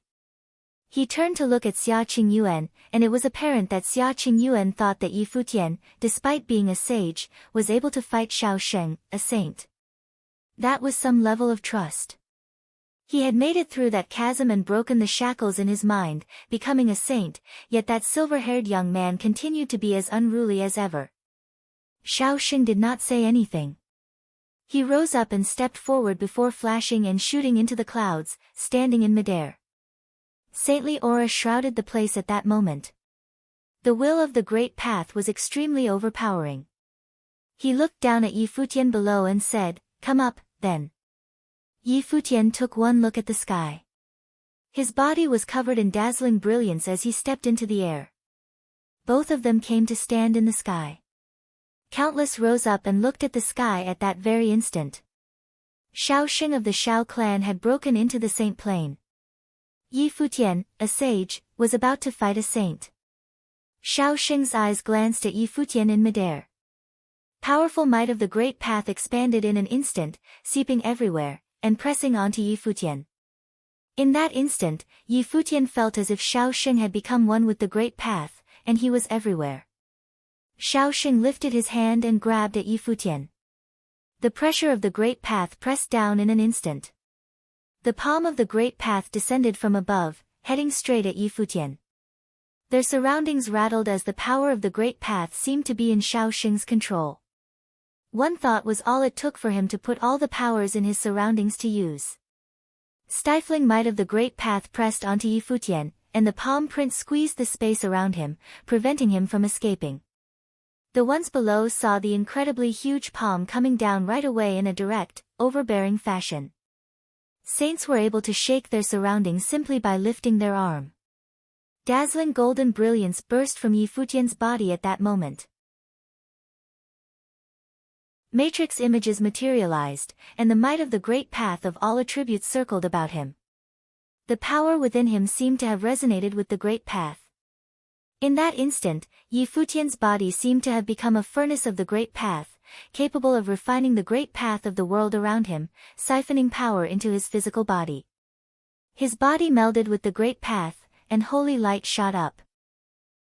He turned to look at Xia Qingyuan, and it was apparent that Xia Qingyuan thought that Yi Futian, despite being a sage, was able to fight Xiao Sheng, a saint. That was some level of trust. He had made it through that chasm and broken the shackles in his mind, becoming a saint, yet that silver-haired young man continued to be as unruly as ever. Xiao Sheng did not say anything. He rose up and stepped forward before flashing and shooting into the clouds, standing in midair. Saintly aura shrouded the place at that moment. The will of the great path was extremely overpowering. He looked down at Yi Futian below and said, "Come up, then." Yi Futian took one look at the sky. His body was covered in dazzling brilliance as he stepped into the air. Both of them came to stand in the sky. Countless rose up and looked at the sky at that very instant. Xiao Sheng of the Xiao clan had broken into the Saint Plane. Yi Futian, a sage, was about to fight a saint. Xiao Sheng's eyes glanced at Yi Futian in midair. Powerful might of the great path expanded in an instant, seeping everywhere, and pressing onto Yi Futian. In that instant, Yi Futian felt as if Xiao Sheng had become one with the great path, and he was everywhere. Xiao Sheng lifted his hand and grabbed at Yi Futian. The pressure of the great path pressed down in an instant. The palm of the great path descended from above, heading straight at Yi Futian. Their surroundings rattled as the power of the great path seemed to be in Xiao Sheng's control. One thought was all it took for him to put all the powers in his surroundings to use. Stifling might of the great path pressed onto Yi Futian, and the palm print squeezed the space around him, preventing him from escaping. The ones below saw the incredibly huge palm coming down right away in a direct, overbearing fashion. Saints were able to shake their surroundings simply by lifting their arm. Dazzling golden brilliance burst from Yi Futian's body at that moment. Matrix images materialized, and the might of the great path of all attributes circled about him. The power within him seemed to have resonated with the great path. In that instant, Yi Futian's body seemed to have become a furnace of the great path, capable of refining the great path of the world around him, siphoning power into his physical body. His body melded with the great path, and holy light shot up.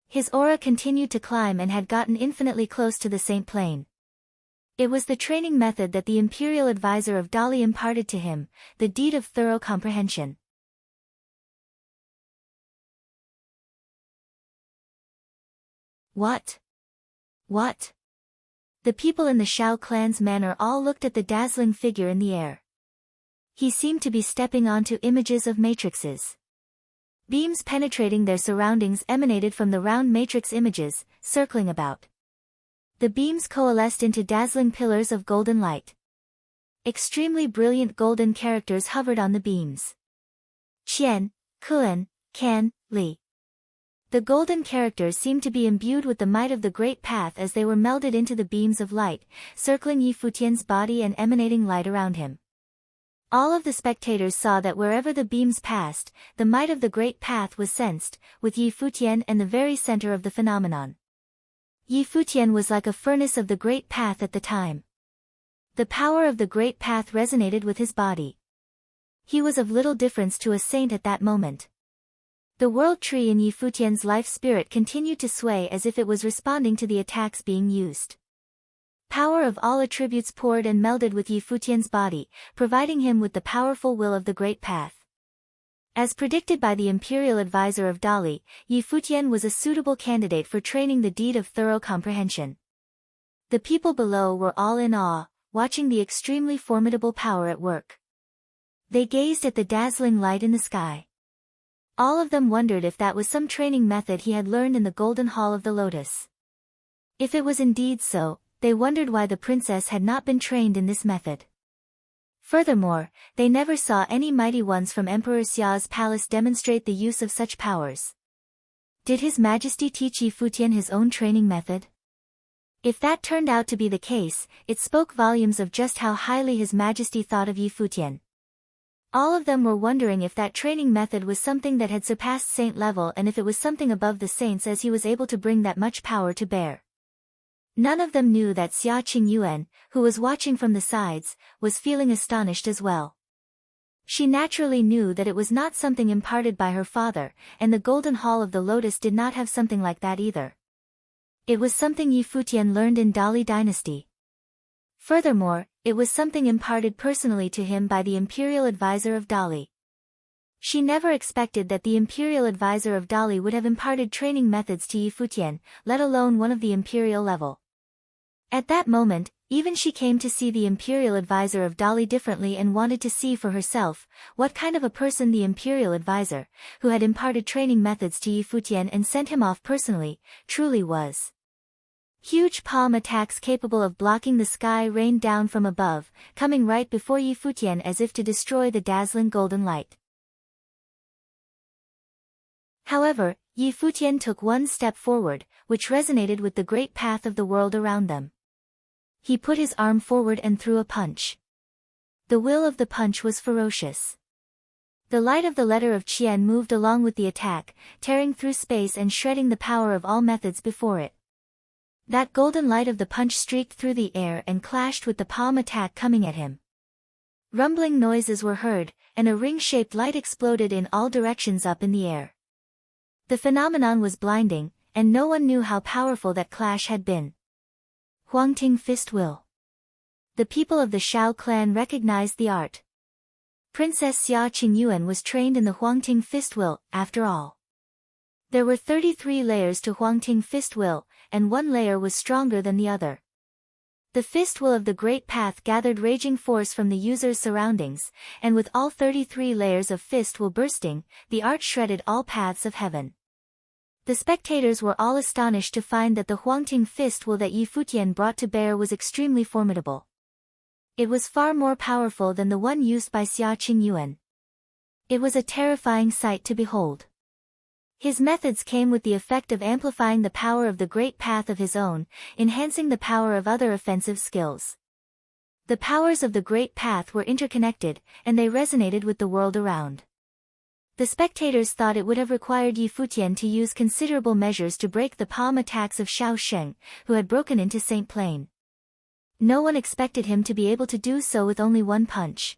His aura continued to climb and had gotten infinitely close to the Saint Plane. It was the training method that the imperial advisor of Dali imparted to him, the deed of thorough comprehension. What? The people in the Xiao clan's manor all looked at the dazzling figure in the air. He seemed to be stepping onto images of matrices. Beams penetrating their surroundings emanated from the round matrix images, circling about. The beams coalesced into dazzling pillars of golden light. Extremely brilliant golden characters hovered on the beams. Qian, Kuan, Kan, Li. The golden characters seemed to be imbued with the might of the great path as they were melded into the beams of light, circling Yi Futian's body and emanating light around him. All of the spectators saw that wherever the beams passed, the might of the great path was sensed, with Yi Futian in the very center of the phenomenon. Yi Futian was like a furnace of the great path at the time. The power of the great path resonated with his body. He was of little difference to a saint at that moment. The world tree in Yi Futian's life spirit continued to sway as if it was responding to the attacks being used. Power of all attributes poured and melded with Yi Futian's body, providing him with the powerful will of the great path. As predicted by the imperial advisor of Dali, Yi Futian was a suitable candidate for training the deed of thorough comprehension. The people below were all in awe, watching the extremely formidable power at work. They gazed at the dazzling light in the sky. All of them wondered if that was some training method he had learned in the Golden Hall of the Lotus. If it was indeed so, they wondered why the princess had not been trained in this method. Furthermore, they never saw any mighty ones from Emperor Xia's palace demonstrate the use of such powers. Did His Majesty teach Yi Futian his own training method? If that turned out to be the case, it spoke volumes of just how highly His Majesty thought of Yi Futian. All of them were wondering if that training method was something that had surpassed saint level and if it was something above the saints, as he was able to bring that much power to bear. None of them knew that Xia Qingyuan, who was watching from the sides, was feeling astonished as well. She naturally knew that it was not something imparted by her father, and the Golden Hall of the Lotus did not have something like that either. It was something Yi Futian learned in Dali dynasty. Furthermore, it was something imparted personally to him by the imperial advisor of Dali. She never expected that the imperial advisor of Dali would have imparted training methods to Yi Futian, let alone one of the imperial level. At that moment, even she came to see the imperial advisor of Dali differently and wanted to see for herself what kind of a person the imperial advisor, who had imparted training methods to Yi Futian and sent him off personally, truly was. Huge palm attacks capable of blocking the sky rained down from above, coming right before Yi Futian as if to destroy the dazzling golden light. However, Yi Futian took one step forward, which resonated with the great path of the world around them. He put his arm forward and threw a punch. The will of the punch was ferocious. The light of the letter of Qian moved along with the attack, tearing through space and shredding the power of all methods before it. That golden light of the punch streaked through the air and clashed with the palm attack coming at him. Rumbling noises were heard, and a ring-shaped light exploded in all directions up in the air. The phenomenon was blinding, and no one knew how powerful that clash had been. Huangting Fist Will. The people of the Shao clan recognized the art. Princess Xia Qingyuan was trained in the Huangting Fist Will, after all. There were 33 layers to Huangting Fist Will, and one layer was stronger than the other. The Fist Will of the Great Path gathered raging force from the user's surroundings, and with all 33 layers of Fist Will bursting, the art shredded all paths of heaven. The spectators were all astonished to find that the Huangting Fist Will that Yi Futian brought to bear was extremely formidable. It was far more powerful than the one used by Xia Qingyuan. It was a terrifying sight to behold. His methods came with the effect of amplifying the power of the great path of his own, enhancing the power of other offensive skills. The powers of the great path were interconnected, and they resonated with the world around. The spectators thought it would have required Yi Futian to use considerable measures to break the palm attacks of Shao Sheng, who had broken into Saint Plain. No one expected him to be able to do so with only one punch.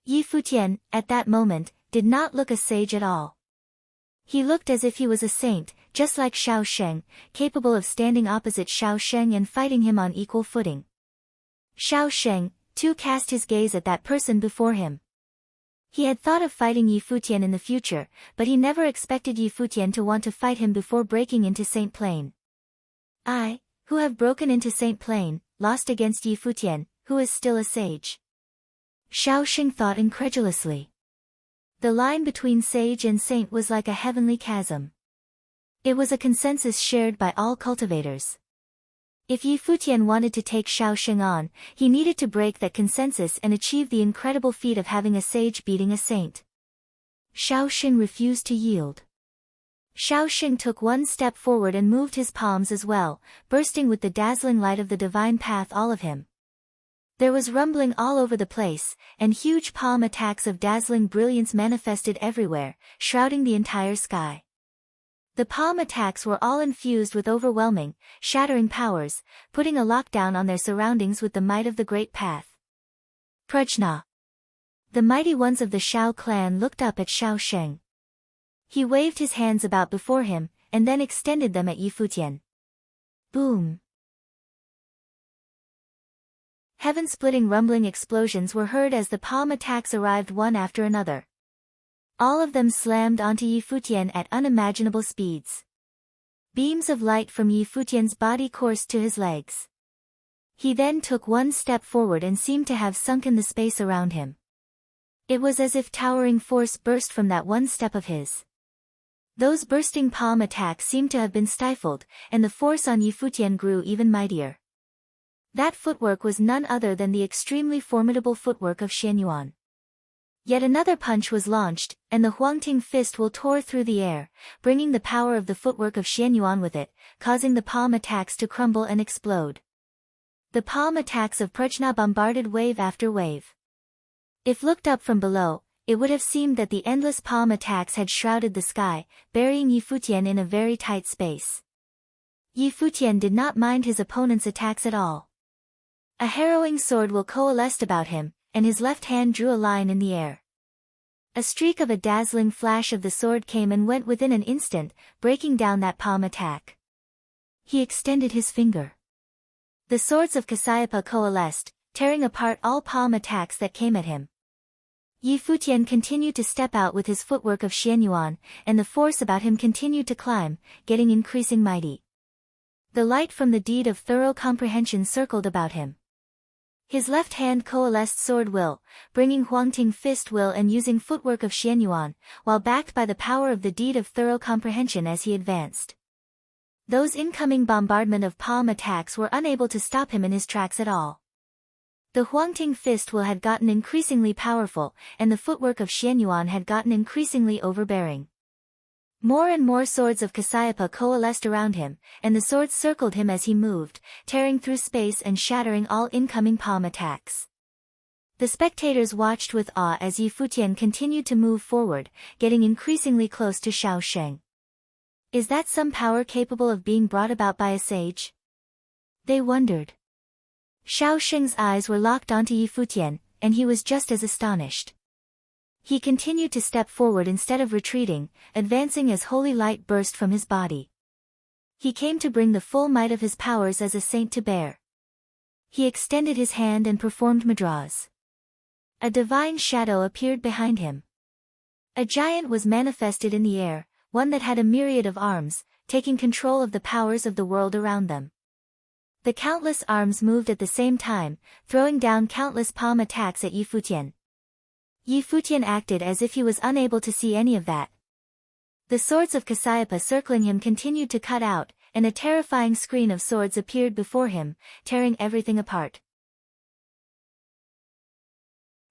Yi Futian, at that moment, did not look a sage at all. He looked as if he was a saint, just like Shao Sheng, capable of standing opposite Shao Sheng and fighting him on equal footing. Shao Sheng, too, cast his gaze at that person before him. He had thought of fighting Yi Futian in the future, but he never expected Yi Futian to want to fight him before breaking into Saint Plain. I, who have broken into Saint Plain, lost against Yi Futian, who is still a sage. Shao Sheng thought incredulously. The line between sage and saint was like a heavenly chasm. It was a consensus shared by all cultivators. If Yi Futian wanted to take Shao Sheng on, he needed to break that consensus and achieve the incredible feat of having a sage beating a saint. Shao Sheng refused to yield. Shao Sheng took one step forward and moved his palms as well, bursting with the dazzling light of the divine path all of him. There was rumbling all over the place, and huge palm attacks of dazzling brilliance manifested everywhere, shrouding the entire sky. The palm attacks were all infused with overwhelming, shattering powers, putting a lockdown on their surroundings with the might of the great path. Prajna. The mighty ones of the Shao clan looked up at Shao Sheng. He waved his hands about before him, and then extended them at Yi Futian. Boom! Heaven-splitting rumbling explosions were heard as the palm attacks arrived one after another. All of them slammed onto Yi Futian at unimaginable speeds. Beams of light from Yi Futian's body coursed to his legs. He then took one step forward and seemed to have sunken the space around him. It was as if towering force burst from that one step of his. Those bursting palm attacks seemed to have been stifled, and the force on Yi Futian grew even mightier. That footwork was none other than the extremely formidable footwork of Xianyuan. Yet another punch was launched, and the Huangting Fist Will tore through the air, bringing the power of the footwork of Xianyuan with it, causing the palm attacks to crumble and explode. The palm attacks of Prajna bombarded wave after wave. If looked up from below, it would have seemed that the endless palm attacks had shrouded the sky, burying Futian in a very tight space. Futian did not mind his opponent's attacks at all. A harrowing sword will coalesced about him, and his left hand drew a line in the air. A streak of a dazzling flash of the sword came and went within an instant, breaking down that palm attack. He extended his finger. The swords of Cassiopeia coalesced, tearing apart all palm attacks that came at him. Futian continued to step out with his footwork of Xianyuan, and the force about him continued to climb, getting increasing mighty. The light from the deed of thorough comprehension circled about him. His left hand coalesced sword will, bringing Huangting fist will and using footwork of Xianyuan, while backed by the power of the deed of thorough comprehension as he advanced. Those incoming bombardment of palm attacks were unable to stop him in his tracks at all. The Huangting fist will had gotten increasingly powerful, and the footwork of Xianyuan had gotten increasingly overbearing. More and more swords of Cassiopeia coalesced around him, and the swords circled him as he moved, tearing through space and shattering all incoming palm attacks. The spectators watched with awe as Futian continued to move forward, getting increasingly close to Xiao Sheng. Is that some power capable of being brought about by a sage? They wondered. Xiao Sheng's eyes were locked onto Futian, and he was just as astonished. He continued to step forward instead of retreating, advancing as holy light burst from his body. He came to bring the full might of his powers as a saint to bear. He extended his hand and performed mudras. A divine shadow appeared behind him. A giant was manifested in the air, one that had a myriad of arms, taking control of the powers of the world around them. The countless arms moved at the same time, throwing down countless palm attacks at Futian. Futian acted as if he was unable to see any of that. The swords of Cassiopeia circling him continued to cut out, and a terrifying screen of swords appeared before him, tearing everything apart.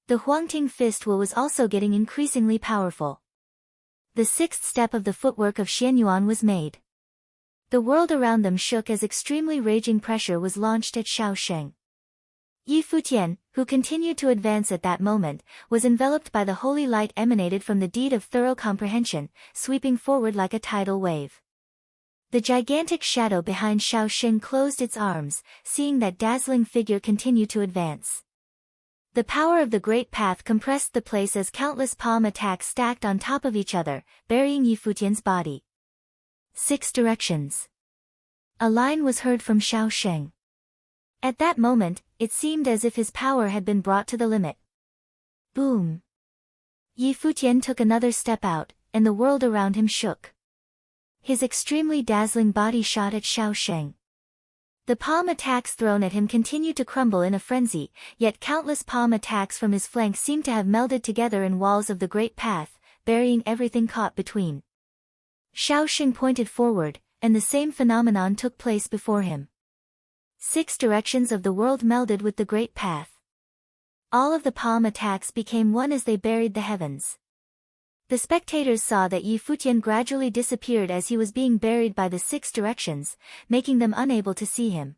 The Huangting fist will was also getting increasingly powerful. The sixth step of the footwork of Xianyuan was made. The world around them shook as extremely raging pressure was launched at Xiao Sheng. Futian, who continued to advance at that moment, was enveloped by the holy light emanated from the deed of thorough comprehension, sweeping forward like a tidal wave. The gigantic shadow behind Xiao Sheng closed its arms, seeing that dazzling figure continue to advance. The power of the great path compressed the place as countless palm attacks stacked on top of each other, burying Futian's body. 6 directions. A line was heard from Xiao Sheng. At that moment, it seemed as if his power had been brought to the limit. Boom! Futian took another step out, and the world around him shook. His extremely dazzling body shot at Xiao Sheng. The palm attacks thrown at him continued to crumble in a frenzy, yet countless palm attacks from his flank seemed to have melded together in walls of the great path, burying everything caught between. Xiao Sheng pointed forward, and the same phenomenon took place before him. 6 directions of the world melded with the great path. All of the palm attacks became one as they buried the heavens. The spectators saw that Futian gradually disappeared as he was being buried by the 6 directions, making them unable to see him.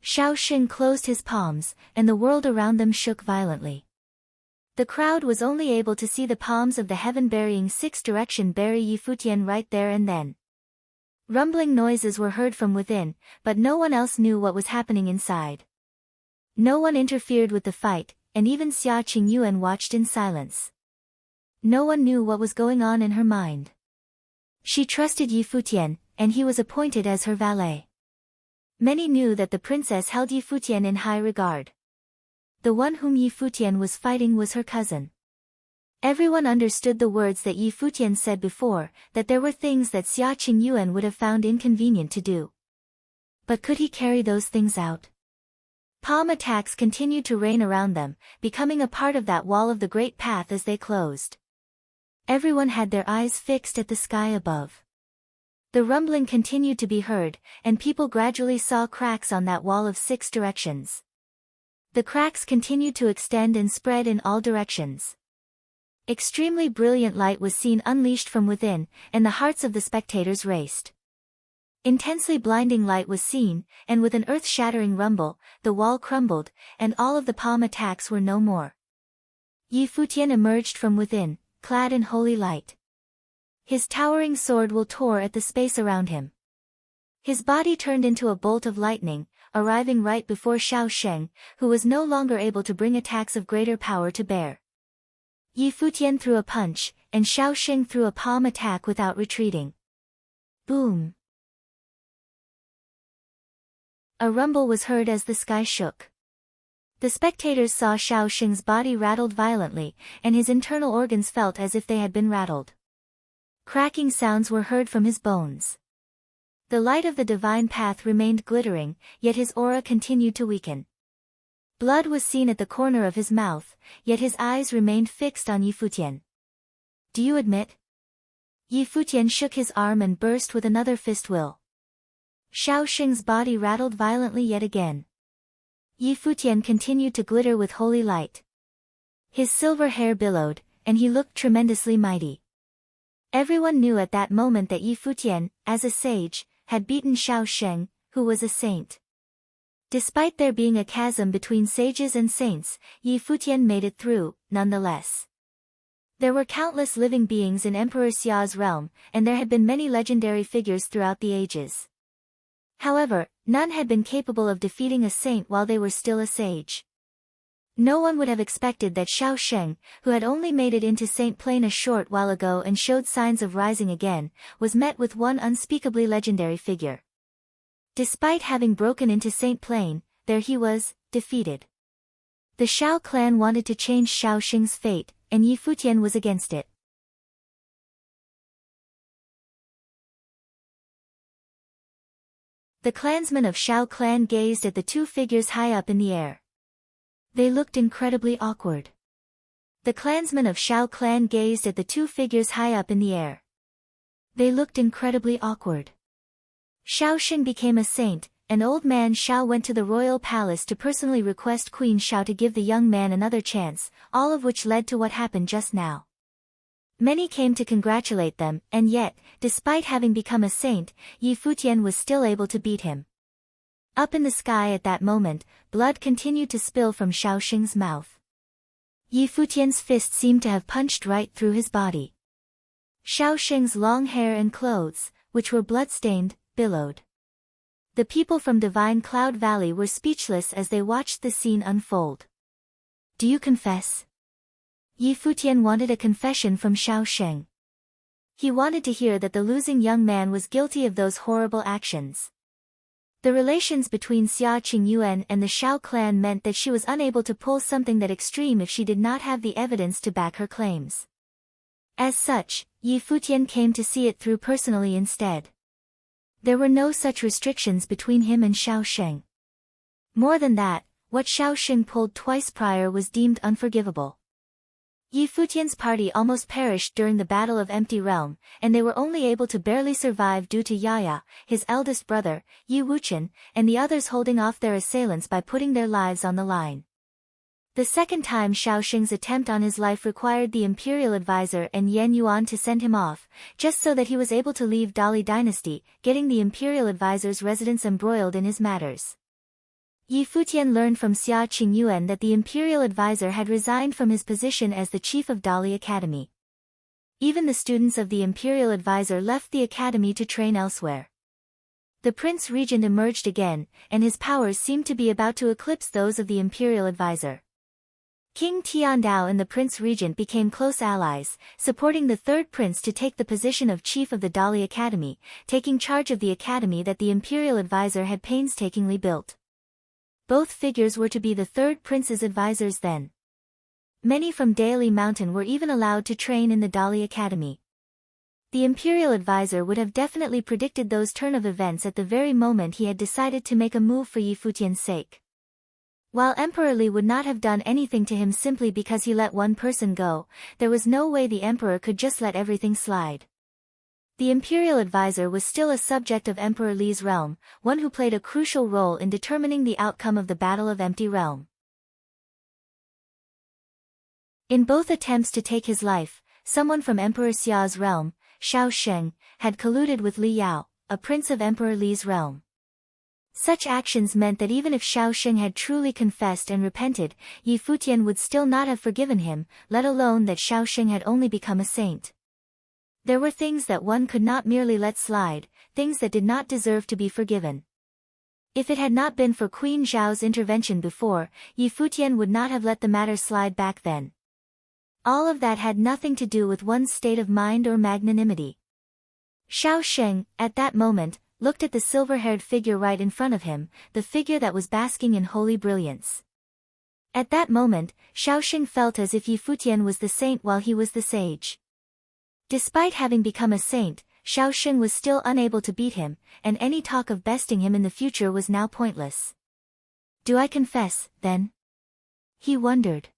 Xiao Sheng closed his palms, and the world around them shook violently. The crowd was only able to see the palms of the heaven-burying 6 direction bury Futian right there and then. Rumbling noises were heard from within, but no one else knew what was happening inside. No one interfered with the fight, and even Xia Qingyuan watched in silence. No one knew what was going on in her mind. She trusted Futian, and he was appointed as her valet. Many knew that the princess held Futian in high regard. The one whom Futian was fighting was her cousin. Everyone understood the words that Futian said before, that there were things that Xia Qingyuan would have found inconvenient to do. But could he carry those things out? Palm attacks continued to rain around them, becoming a part of that wall of the great path as they closed. Everyone had their eyes fixed at the sky above. The rumbling continued to be heard, and people gradually saw cracks on that wall of 6 directions. The cracks continued to extend and spread in all directions. Extremely brilliant light was seen unleashed from within, and the hearts of the spectators raced. Intensely blinding light was seen, and with an earth-shattering rumble, the wall crumbled, and all of the palm attacks were no more. Yi Futian emerged from within, clad in holy light. His towering sword will tore at the space around him. His body turned into a bolt of lightning, arriving right before Xiao Sheng, who was no longer able to bring attacks of greater power to bear. Yi Futian threw a punch, and Xiao Sheng threw a palm attack without retreating. Boom! A rumble was heard as the sky shook. The spectators saw Xiao Sheng's body rattled violently, and his internal organs felt as if they had been rattled. Cracking sounds were heard from his bones. The light of the divine path remained glittering, yet his aura continued to weaken. Blood was seen at the corner of his mouth, yet his eyes remained fixed on Yi Futian. Do you admit? Yi Futian shook his arm and burst with another fist will. Xiao Sheng's body rattled violently yet again. Yi Futian continued to glitter with holy light. His silver hair billowed, and he looked tremendously mighty. Everyone knew at that moment that Yi Futian, as a sage, had beaten Xiao Sheng, who was a saint. Despite there being a chasm between sages and saints, Yi Futian made it through, nonetheless. There were countless living beings in Emperor Xia's realm, and there had been many legendary figures throughout the ages. However, none had been capable of defeating a saint while they were still a sage. No one would have expected that Xiao Sheng, who had only made it into Saint Plane a short while ago and showed signs of rising again, was met with one unspeakably legendary figure. Despite having broken into Saint Plane, there he was, defeated. The Xiao clan wanted to change Xiao Sheng's fate, and Yi Futian was against it. The clansmen of Xiao clan gazed at the two figures high up in the air. They looked incredibly awkward. The clansmen of Xiao clan gazed at the two figures high up in the air. They looked incredibly awkward. Xiao Sheng became a saint, and old man Xiao went to the royal palace to personally request Queen Xiao to give the young man another chance, all of which led to what happened just now. Many came to congratulate them, and yet, despite having become a saint, Yi Futian was still able to beat him. Up in the sky at that moment, blood continued to spill from Xiao Sheng's mouth. Yi Futian's fist seemed to have punched right through his body. Xiao Sheng's long hair and clothes, which were blood-stained, billowed. The people from Divine Cloud Valley were speechless as they watched the scene unfold. Do you confess? Yi Futian wanted a confession from Xiao Sheng. He wanted to hear that the losing young man was guilty of those horrible actions. The relations between Xia Qingyuan and the Xiao clan meant that she was unable to pull something that extreme if she did not have the evidence to back her claims. As such, Yi Futian came to see it through personally instead. There were no such restrictions between him and Xiao Sheng. More than that, what Xiao Sheng pulled twice prior was deemed unforgivable. Yi Futian's party almost perished during the Battle of Empty Realm, and they were only able to barely survive due to Yaya, his eldest brother, Yi Wuchen, and the others holding off their assailants by putting their lives on the line. The second time Xiao Sheng's attempt on his life required the imperial advisor and Yan Yuan to send him off, just so that he was able to leave Dali dynasty, getting the imperial advisor's residence embroiled in his matters. Yi Futian learned from Xia Qingyuan that the imperial advisor had resigned from his position as the chief of Dali Academy. Even the students of the imperial advisor left the academy to train elsewhere. The prince regent emerged again, and his powers seemed to be about to eclipse those of the imperial advisor. King Tiandao and the Prince Regent became close allies, supporting the third prince to take the position of chief of the Dali Academy, taking charge of the academy that the imperial advisor had painstakingly built. Both figures were to be the third prince's advisors then. Many from Daily Mountain were even allowed to train in the Dali Academy. The imperial advisor would have definitely predicted those turn of events at the very moment he had decided to make a move for Yi Futian's sake. While Emperor Li would not have done anything to him simply because he let one person go, there was no way the emperor could just let everything slide. The imperial advisor was still a subject of Emperor Li's realm, one who played a crucial role in determining the outcome of the Battle of Empty Realm. In both attempts to take his life, someone from Emperor Xia's realm, Xiao Sheng, had colluded with Li Yao, a prince of Emperor Li's realm. Such actions meant that even if Xiaosheng had truly confessed and repented, Yi Futian would still not have forgiven him, let alone that Xiaosheng had only become a saint. There were things that one could not merely let slide, things that did not deserve to be forgiven. If it had not been for Queen Zhao's intervention before, Yi Futian would not have let the matter slide back then. All of that had nothing to do with one's state of mind or magnanimity. Xiaosheng, at that moment, looked at the silver-haired figure right in front of him, the figure that was basking in holy brilliance. At that moment, Xiaosheng felt as if Yi Futian was the saint while he was the sage. Despite having become a saint, Xiaosheng was still unable to beat him, and any talk of besting him in the future was now pointless. Do I confess, then? He wondered.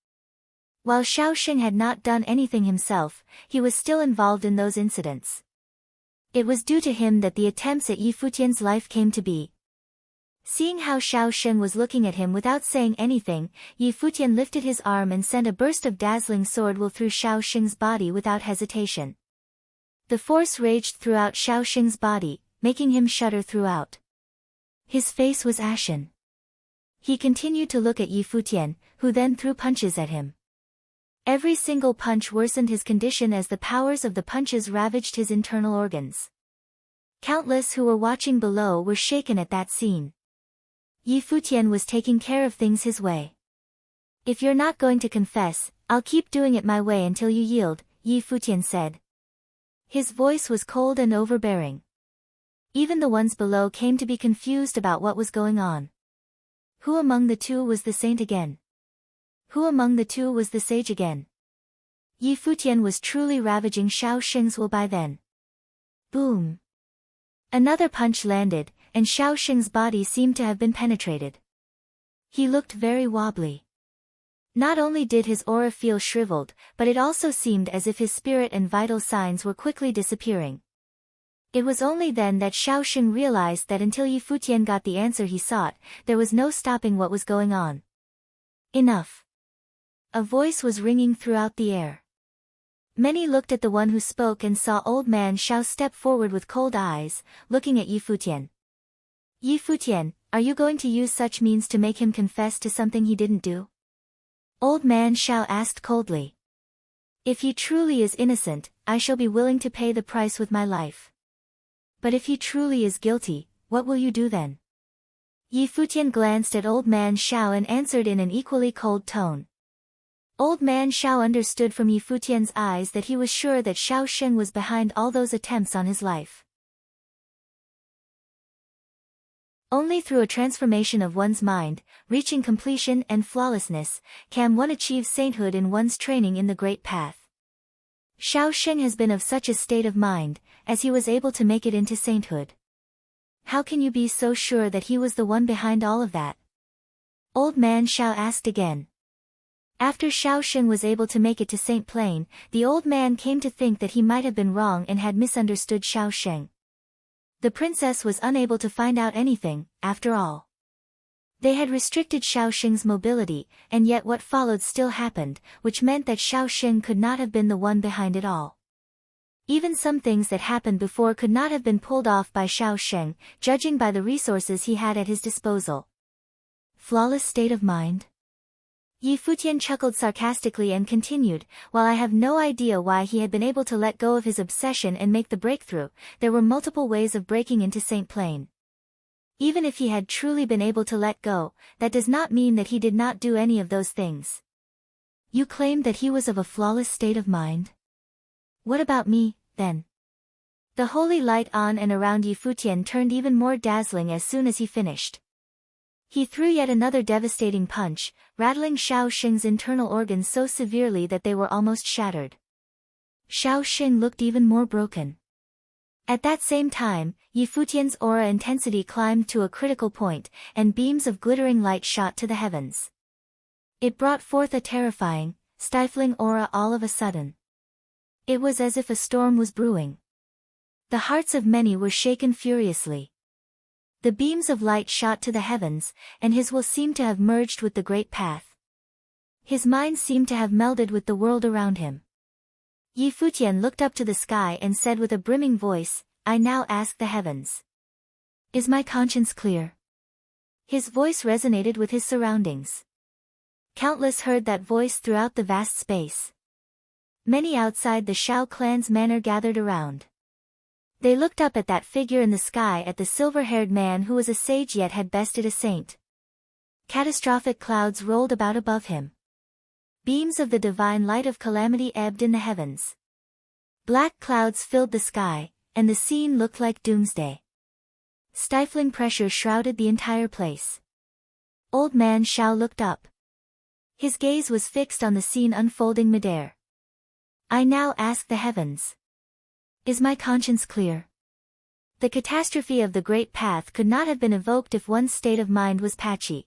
While Xiaosheng had not done anything himself, he was still involved in those incidents. It was due to him that the attempts at Yi Futian's life came to be. Seeing how Xiaosheng was looking at him without saying anything, Yi Futian lifted his arm and sent a burst of dazzling sword will through Xiaosheng's body without hesitation. The force raged throughout Xiaosheng's body, making him shudder throughout. His face was ashen. He continued to look at Yi Futian, who then threw punches at him. Every single punch worsened his condition as the powers of the punches ravaged his internal organs. Countless who were watching below were shaken at that scene. Yi Futian was taking care of things his way. If you're not going to confess, I'll keep doing it my way until you yield, Yi Futian said. His voice was cold and overbearing. Even the ones below came to be confused about what was going on. Who among the two was the saint again? Who among the two was the sage again? Yi Futian was truly ravaging Xiaosheng's will by then. Boom! Another punch landed, and Xiaosheng's body seemed to have been penetrated. He looked very wobbly. Not only did his aura feel shriveled, but it also seemed as if his spirit and vital signs were quickly disappearing. It was only then that Xiaosheng realized that until Yi Futian got the answer he sought, there was no stopping what was going on. Enough! A voice was ringing throughout the air. Many looked at the one who spoke and saw old man Xiao step forward with cold eyes, looking at Yi Futian. Yi Futian, are you going to use such means to make him confess to something he didn't do? Old man Xiao asked coldly. If he truly is innocent, I shall be willing to pay the price with my life. But if he truly is guilty, what will you do then? Yi Futian glanced at old man Xiao and answered in an equally cold tone. Old man Xiao understood from Yi Futian's eyes that he was sure that Xiaosheng was behind all those attempts on his life. Only through a transformation of one's mind, reaching completion and flawlessness, can one achieve sainthood in one's training in the Great Path. Xiaosheng has been of such a state of mind, as he was able to make it into sainthood. How can you be so sure that he was the one behind all of that? Old man Xiao asked again. After Xiaosheng was able to make it to Saint Plain, the old man came to think that he might have been wrong and had misunderstood Xiaosheng. The princess was unable to find out anything, after all. They had restricted Xiaosheng's mobility, and yet what followed still happened, which meant that Xiaosheng could not have been the one behind it all. Even some things that happened before could not have been pulled off by Xiaosheng, judging by the resources he had at his disposal. Flawless state of mind? Yi Futian chuckled sarcastically and continued, while I have no idea why he had been able to let go of his obsession and make the breakthrough, there were multiple ways of breaking into Saint Plain. Even if he had truly been able to let go, that does not mean that he did not do any of those things. You claimed that he was of a flawless state of mind? What about me, then? The holy light on and around Yi Futian turned even more dazzling as soon as he finished. He threw yet another devastating punch, rattling Xiaosheng's internal organs so severely that they were almost shattered. Xiaosheng looked even more broken. At that same time, Yi Futian's aura intensity climbed to a critical point, and beams of glittering light shot to the heavens. It brought forth a terrifying, stifling aura all of a sudden. It was as if a storm was brewing. The hearts of many were shaken furiously. The beams of light shot to the heavens, and his will seemed to have merged with the great path. His mind seemed to have melded with the world around him. Yi Futian looked up to the sky and said with a brimming voice, I now ask the heavens. Is my conscience clear? His voice resonated with his surroundings. Countless heard that voice throughout the vast space. Many outside the Shao clan's manor gathered around. They looked up at that figure in the sky, at the silver-haired man who was a sage yet had bested a saint. Catastrophic clouds rolled about above him. Beams of the divine light of calamity ebbed in the heavens. Black clouds filled the sky, and the scene looked like doomsday. Stifling pressure shrouded the entire place. Old man Shao looked up. His gaze was fixed on the scene unfolding midair. I now ask the heavens. Is my conscience clear? The catastrophe of the Great Path could not have been evoked if one's state of mind was patchy.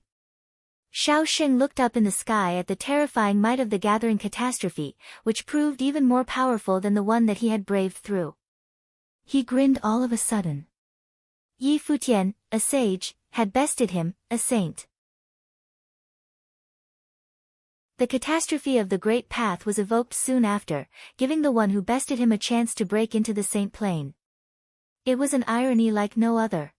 Shao Xing looked up in the sky at the terrifying might of the gathering catastrophe, which proved even more powerful than the one that he had braved through. He grinned all of a sudden. Yi Futian, a sage, had bested him, a saint. The catastrophe of the Great Path was evoked soon after, giving the one who bested him a chance to break into the Saint Plane. It was an irony like no other.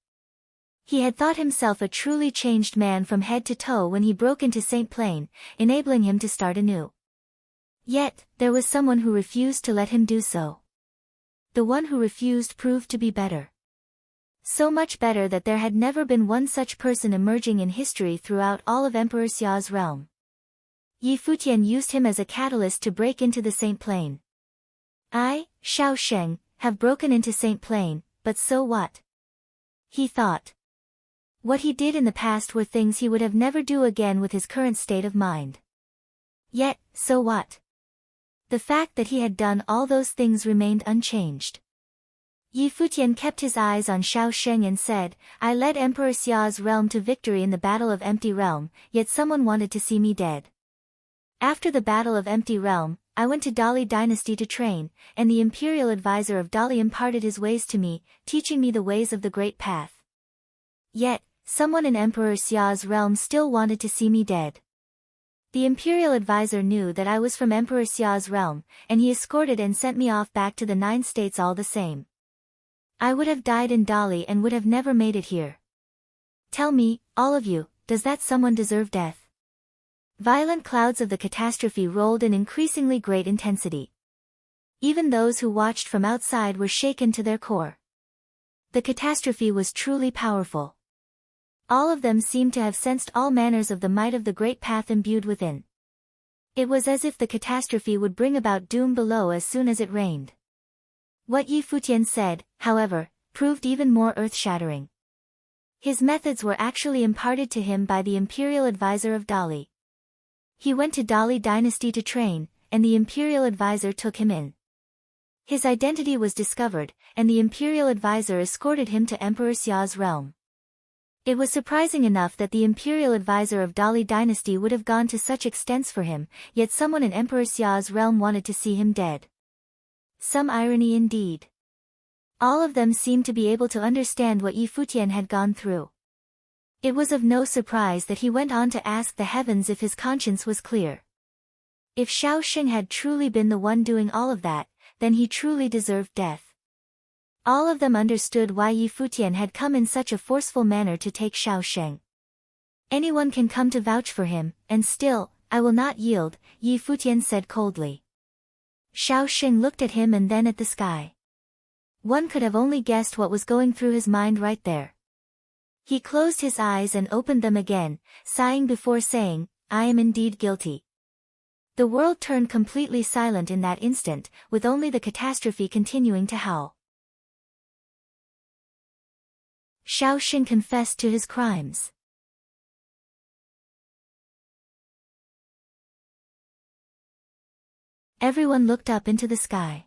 He had thought himself a truly changed man from head to toe when he broke into Saint Plane, enabling him to start anew. Yet, there was someone who refused to let him do so. The one who refused proved to be better. So much better that there had never been one such person emerging in history throughout all of Emperor Xia's realm. Yi Futian used him as a catalyst to break into the Saint Plane. I, Shao Sheng, have broken into Saint Plane, but so what? He thought. What he did in the past were things he would have never do again with his current state of mind. Yet, so what? The fact that he had done all those things remained unchanged. Yi Futian kept his eyes on Shao Sheng and said, I led Emperor Xia's realm to victory in the Battle of Empty Realm, yet someone wanted to see me dead. After the Battle of Empty Realm, I went to Dali Dynasty to train, and the imperial advisor of Dali imparted his ways to me, teaching me the ways of the Great Path. Yet, someone in Emperor Xia's realm still wanted to see me dead. The imperial advisor knew that I was from Emperor Xia's realm, and he escorted and sent me off back to the 9 states all the same. I would have died in Dali and would have never made it here. Tell me, all of you, does that someone deserve death? Violent clouds of the catastrophe rolled in increasingly great intensity. Even those who watched from outside were shaken to their core. The catastrophe was truly powerful. All of them seemed to have sensed all manners of the might of the Great Path imbued within. It was as if the catastrophe would bring about doom below as soon as it rained. What Yi Futian said, however, proved even more earth-shattering. His methods were actually imparted to him by the imperial advisor of Dali. He went to Dali Dynasty to train, and the imperial advisor took him in. His identity was discovered, and the imperial advisor escorted him to Emperor Xia's realm. It was surprising enough that the imperial advisor of Dali Dynasty would have gone to such extents for him, yet someone in Emperor Xia's realm wanted to see him dead. Some irony indeed. All of them seemed to be able to understand what Yi Futian had gone through. It was of no surprise that he went on to ask the heavens if his conscience was clear. If Shao Xing had truly been the one doing all of that, then he truly deserved death. All of them understood why Yi Futian had come in such a forceful manner to take Shao Sheng. Anyone can come to vouch for him, and still, I will not yield, Yi Futian said coldly. Shao Sheng looked at him and then at the sky. One could have only guessed what was going through his mind right there. He closed his eyes and opened them again, sighing before saying, I am indeed guilty. The world turned completely silent in that instant, with only the catastrophe continuing to howl. Shao Xing confessed to his crimes. Everyone looked up into the sky.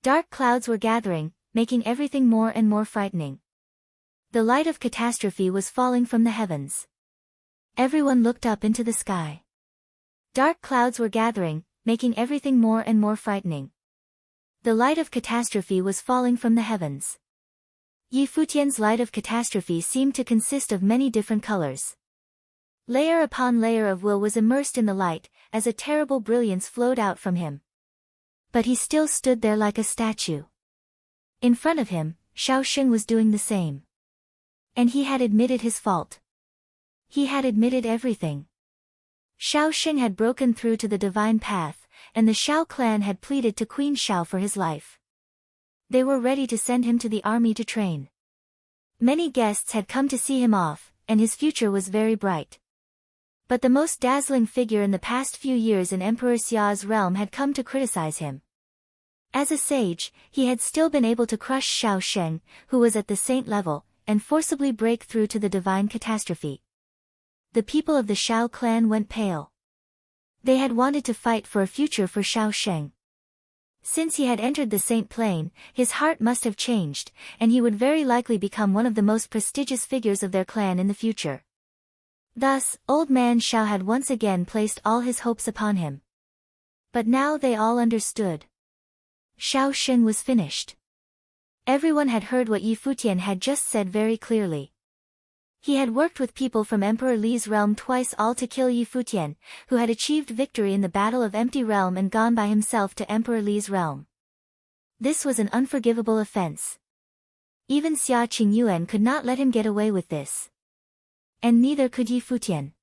Dark clouds were gathering, making everything more and more frightening. The light of catastrophe was falling from the heavens. Everyone looked up into the sky. Dark clouds were gathering, making everything more and more frightening. The light of catastrophe was falling from the heavens. Yi Futian's light of catastrophe seemed to consist of many different colors. Layer upon layer of will was immersed in the light, as a terrible brilliance flowed out from him. But he still stood there like a statue. In front of him, Shao Xing was doing the same. And he had admitted his fault. He had admitted everything. Shao Xing had broken through to the divine path, and the Shao clan had pleaded to Queen Shao for his life. They were ready to send him to the army to train. Many guests had come to see him off, and his future was very bright. But the most dazzling figure in the past few years in Emperor Xia's realm had come to criticize him. As a sage, he had still been able to crush Shao Xing, who was at the saint level, and forcibly break through to the divine catastrophe. The people of the Shao clan went pale. They had wanted to fight for a future for Shao Xing. Since he had entered the saint plane, his heart must have changed, and he would very likely become one of the most prestigious figures of their clan in the future. Thus, old man Shao had once again placed all his hopes upon him. But now they all understood. Shao Xing was finished. Everyone had heard what Futian had just said very clearly. He had worked with people from Emperor Li's realm twice all to kill Futian, who had achieved victory in the Battle of Empty Realm and gone by himself to Emperor Li's realm. This was an unforgivable offense. Even Xia Qingyuan could not let him get away with this. And neither could Futian.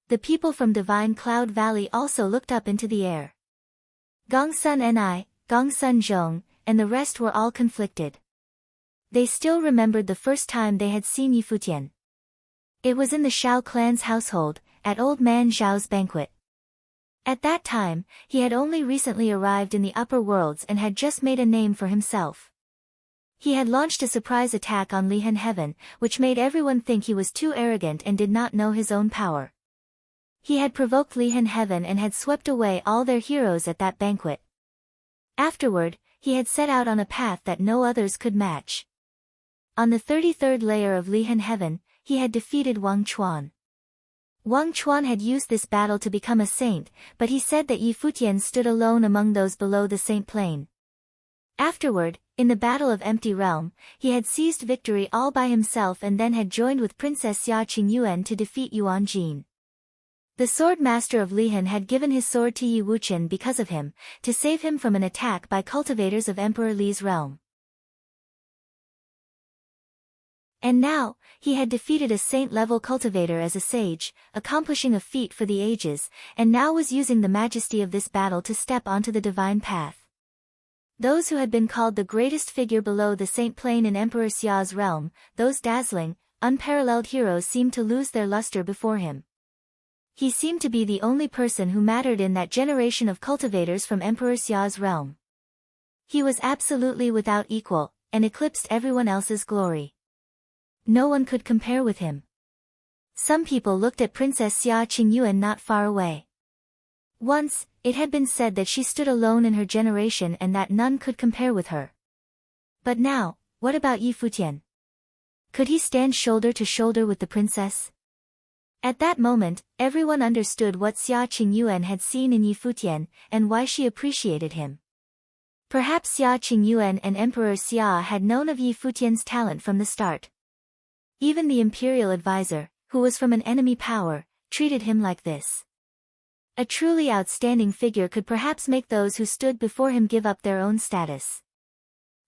The people from Divine Cloud Valley also looked up into the air. Gongsun Ni, Gongsun Zhong, and the rest were all conflicted. They still remembered the first time they had seen Futian. It was in the Shao clan's household, at old man Zhao's banquet. At that time, he had only recently arrived in the upper worlds and had just made a name for himself. He had launched a surprise attack on Lihan Heaven, which made everyone think he was too arrogant and did not know his own power. He had provoked Lihan Heaven and had swept away all their heroes at that banquet. Afterward, he had set out on a path that no others could match. On the 33rd layer of Lihan Heaven, he had defeated Wang Chuan. Wang Chuan had used this battle to become a saint, but he said that Futian stood alone among those below the saint plane. Afterward, in the Battle of Empty Realm, he had seized victory all by himself and then had joined with Princess Xia Qingyuan to defeat Yuan Jin. The sword master of Lihan had given his sword to Yi Wuqian because of him, to save him from an attack by cultivators of Emperor Li's realm. And now, he had defeated a saint-level cultivator as a sage, accomplishing a feat for the ages, and now was using the majesty of this battle to step onto the divine path. Those who had been called the greatest figure below the saint plane in Emperor Xia's realm, those dazzling, unparalleled heroes seemed to lose their luster before him. He seemed to be the only person who mattered in that generation of cultivators from Emperor Xia's realm. He was absolutely without equal, and eclipsed everyone else's glory. No one could compare with him. Some people looked at Princess Xia Qingyuan not far away. Once, it had been said that she stood alone in her generation and that none could compare with her. But now, what about Futian? Could he stand shoulder to shoulder with the princess? At that moment, everyone understood what Xia Qingyuan had seen in Futian, and why she appreciated him. Perhaps Xia Qingyuan and Emperor Xia had known of Futian's talent from the start. Even the imperial advisor, who was from an enemy power, treated him like this. A truly outstanding figure could perhaps make those who stood before him give up their own status.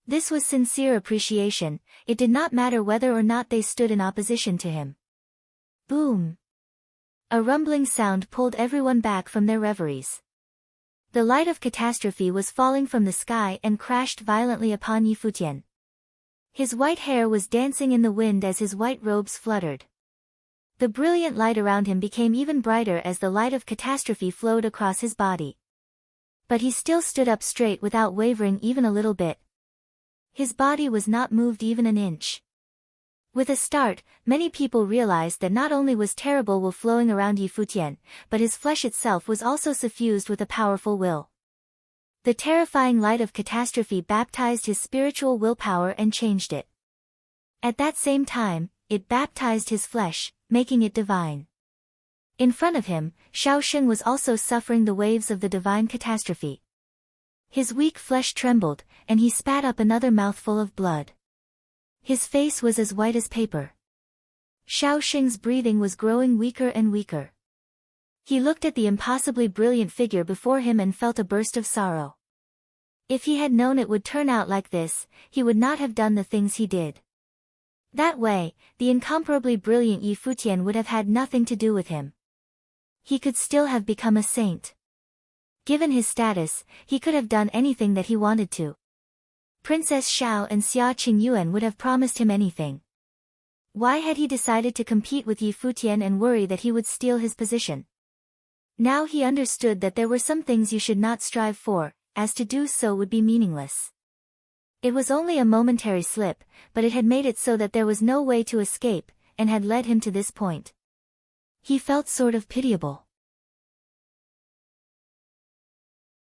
This was sincere appreciation, it did not matter whether or not they stood in opposition to him. Boom! A rumbling sound pulled everyone back from their reveries. The light of catastrophe was falling from the sky and crashed violently upon Futian. His white hair was dancing in the wind as his white robes fluttered. The brilliant light around him became even brighter as the light of catastrophe flowed across his body. But he still stood up straight without wavering even a little bit. His body was not moved even an inch. With a start, many people realized that not only was terrible will flowing around Futian, but his flesh itself was also suffused with a powerful will. The terrifying light of catastrophe baptized his spiritual willpower and changed it. At that same time, it baptized his flesh, making it divine. In front of him, Shao Xing was also suffering the waves of the divine catastrophe. His weak flesh trembled, and he spat up another mouthful of blood. His face was as white as paper. Shao Xing's breathing was growing weaker and weaker. He looked at the impossibly brilliant figure before him and felt a burst of sorrow. If he had known it would turn out like this, he would not have done the things he did. That way, the incomparably brilliant Yi Futian would have had nothing to do with him. He could still have become a saint. Given his status, he could have done anything that he wanted to. Princess Xiao and Xia Qingyuan would have promised him anything. Why had he decided to compete with Yi Futian and worry that he would steal his position? Now he understood that there were some things you should not strive for, as to do so would be meaningless. It was only a momentary slip, but it had made it so that there was no way to escape, and had led him to this point. He felt sort of pitiable.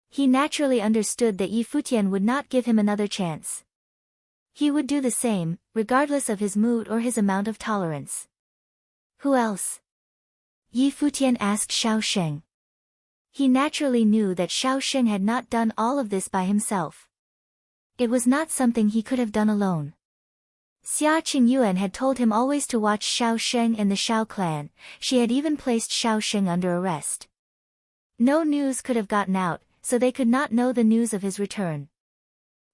He naturally understood that Yi Futian would not give him another chance. He would do the same, regardless of his mood or his amount of tolerance. Who else? Yi Futian asked Xiao Sheng. He naturally knew that Xiao Sheng had not done all of this by himself. It was not something he could have done alone. Xia Qingyuan had told him always to watch Xiao Sheng and the Xiao clan. She had even placed Xiao Sheng under arrest. No news could have gotten out, so they could not know the news of his return.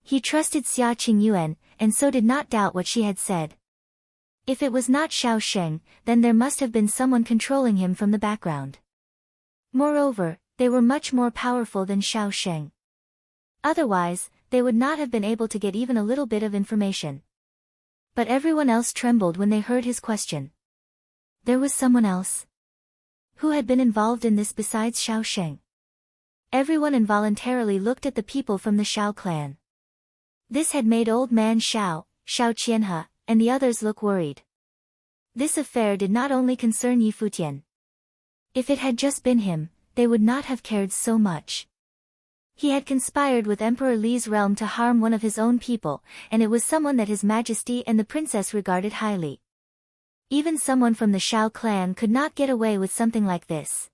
He trusted Xia Qingyuan, and so did not doubt what she had said. If it was not Xiao Sheng, then there must have been someone controlling him from the background. Moreover, they were much more powerful than Xiao Sheng. Otherwise, they would not have been able to get even a little bit of information. But everyone else trembled when they heard his question. There was someone else? Who had been involved in this besides Xiao Sheng? Everyone involuntarily looked at the people from the Xiao clan. This had made Old Man Xiao, Xiao Qianhe, and the others look worried. This affair did not only concern Yi Futian. If it had just been him, they would not have cared so much. He had conspired with Emperor Li's realm to harm one of his own people, and it was someone that His Majesty and the princess regarded highly. Even someone from the Xiao clan could not get away with something like this.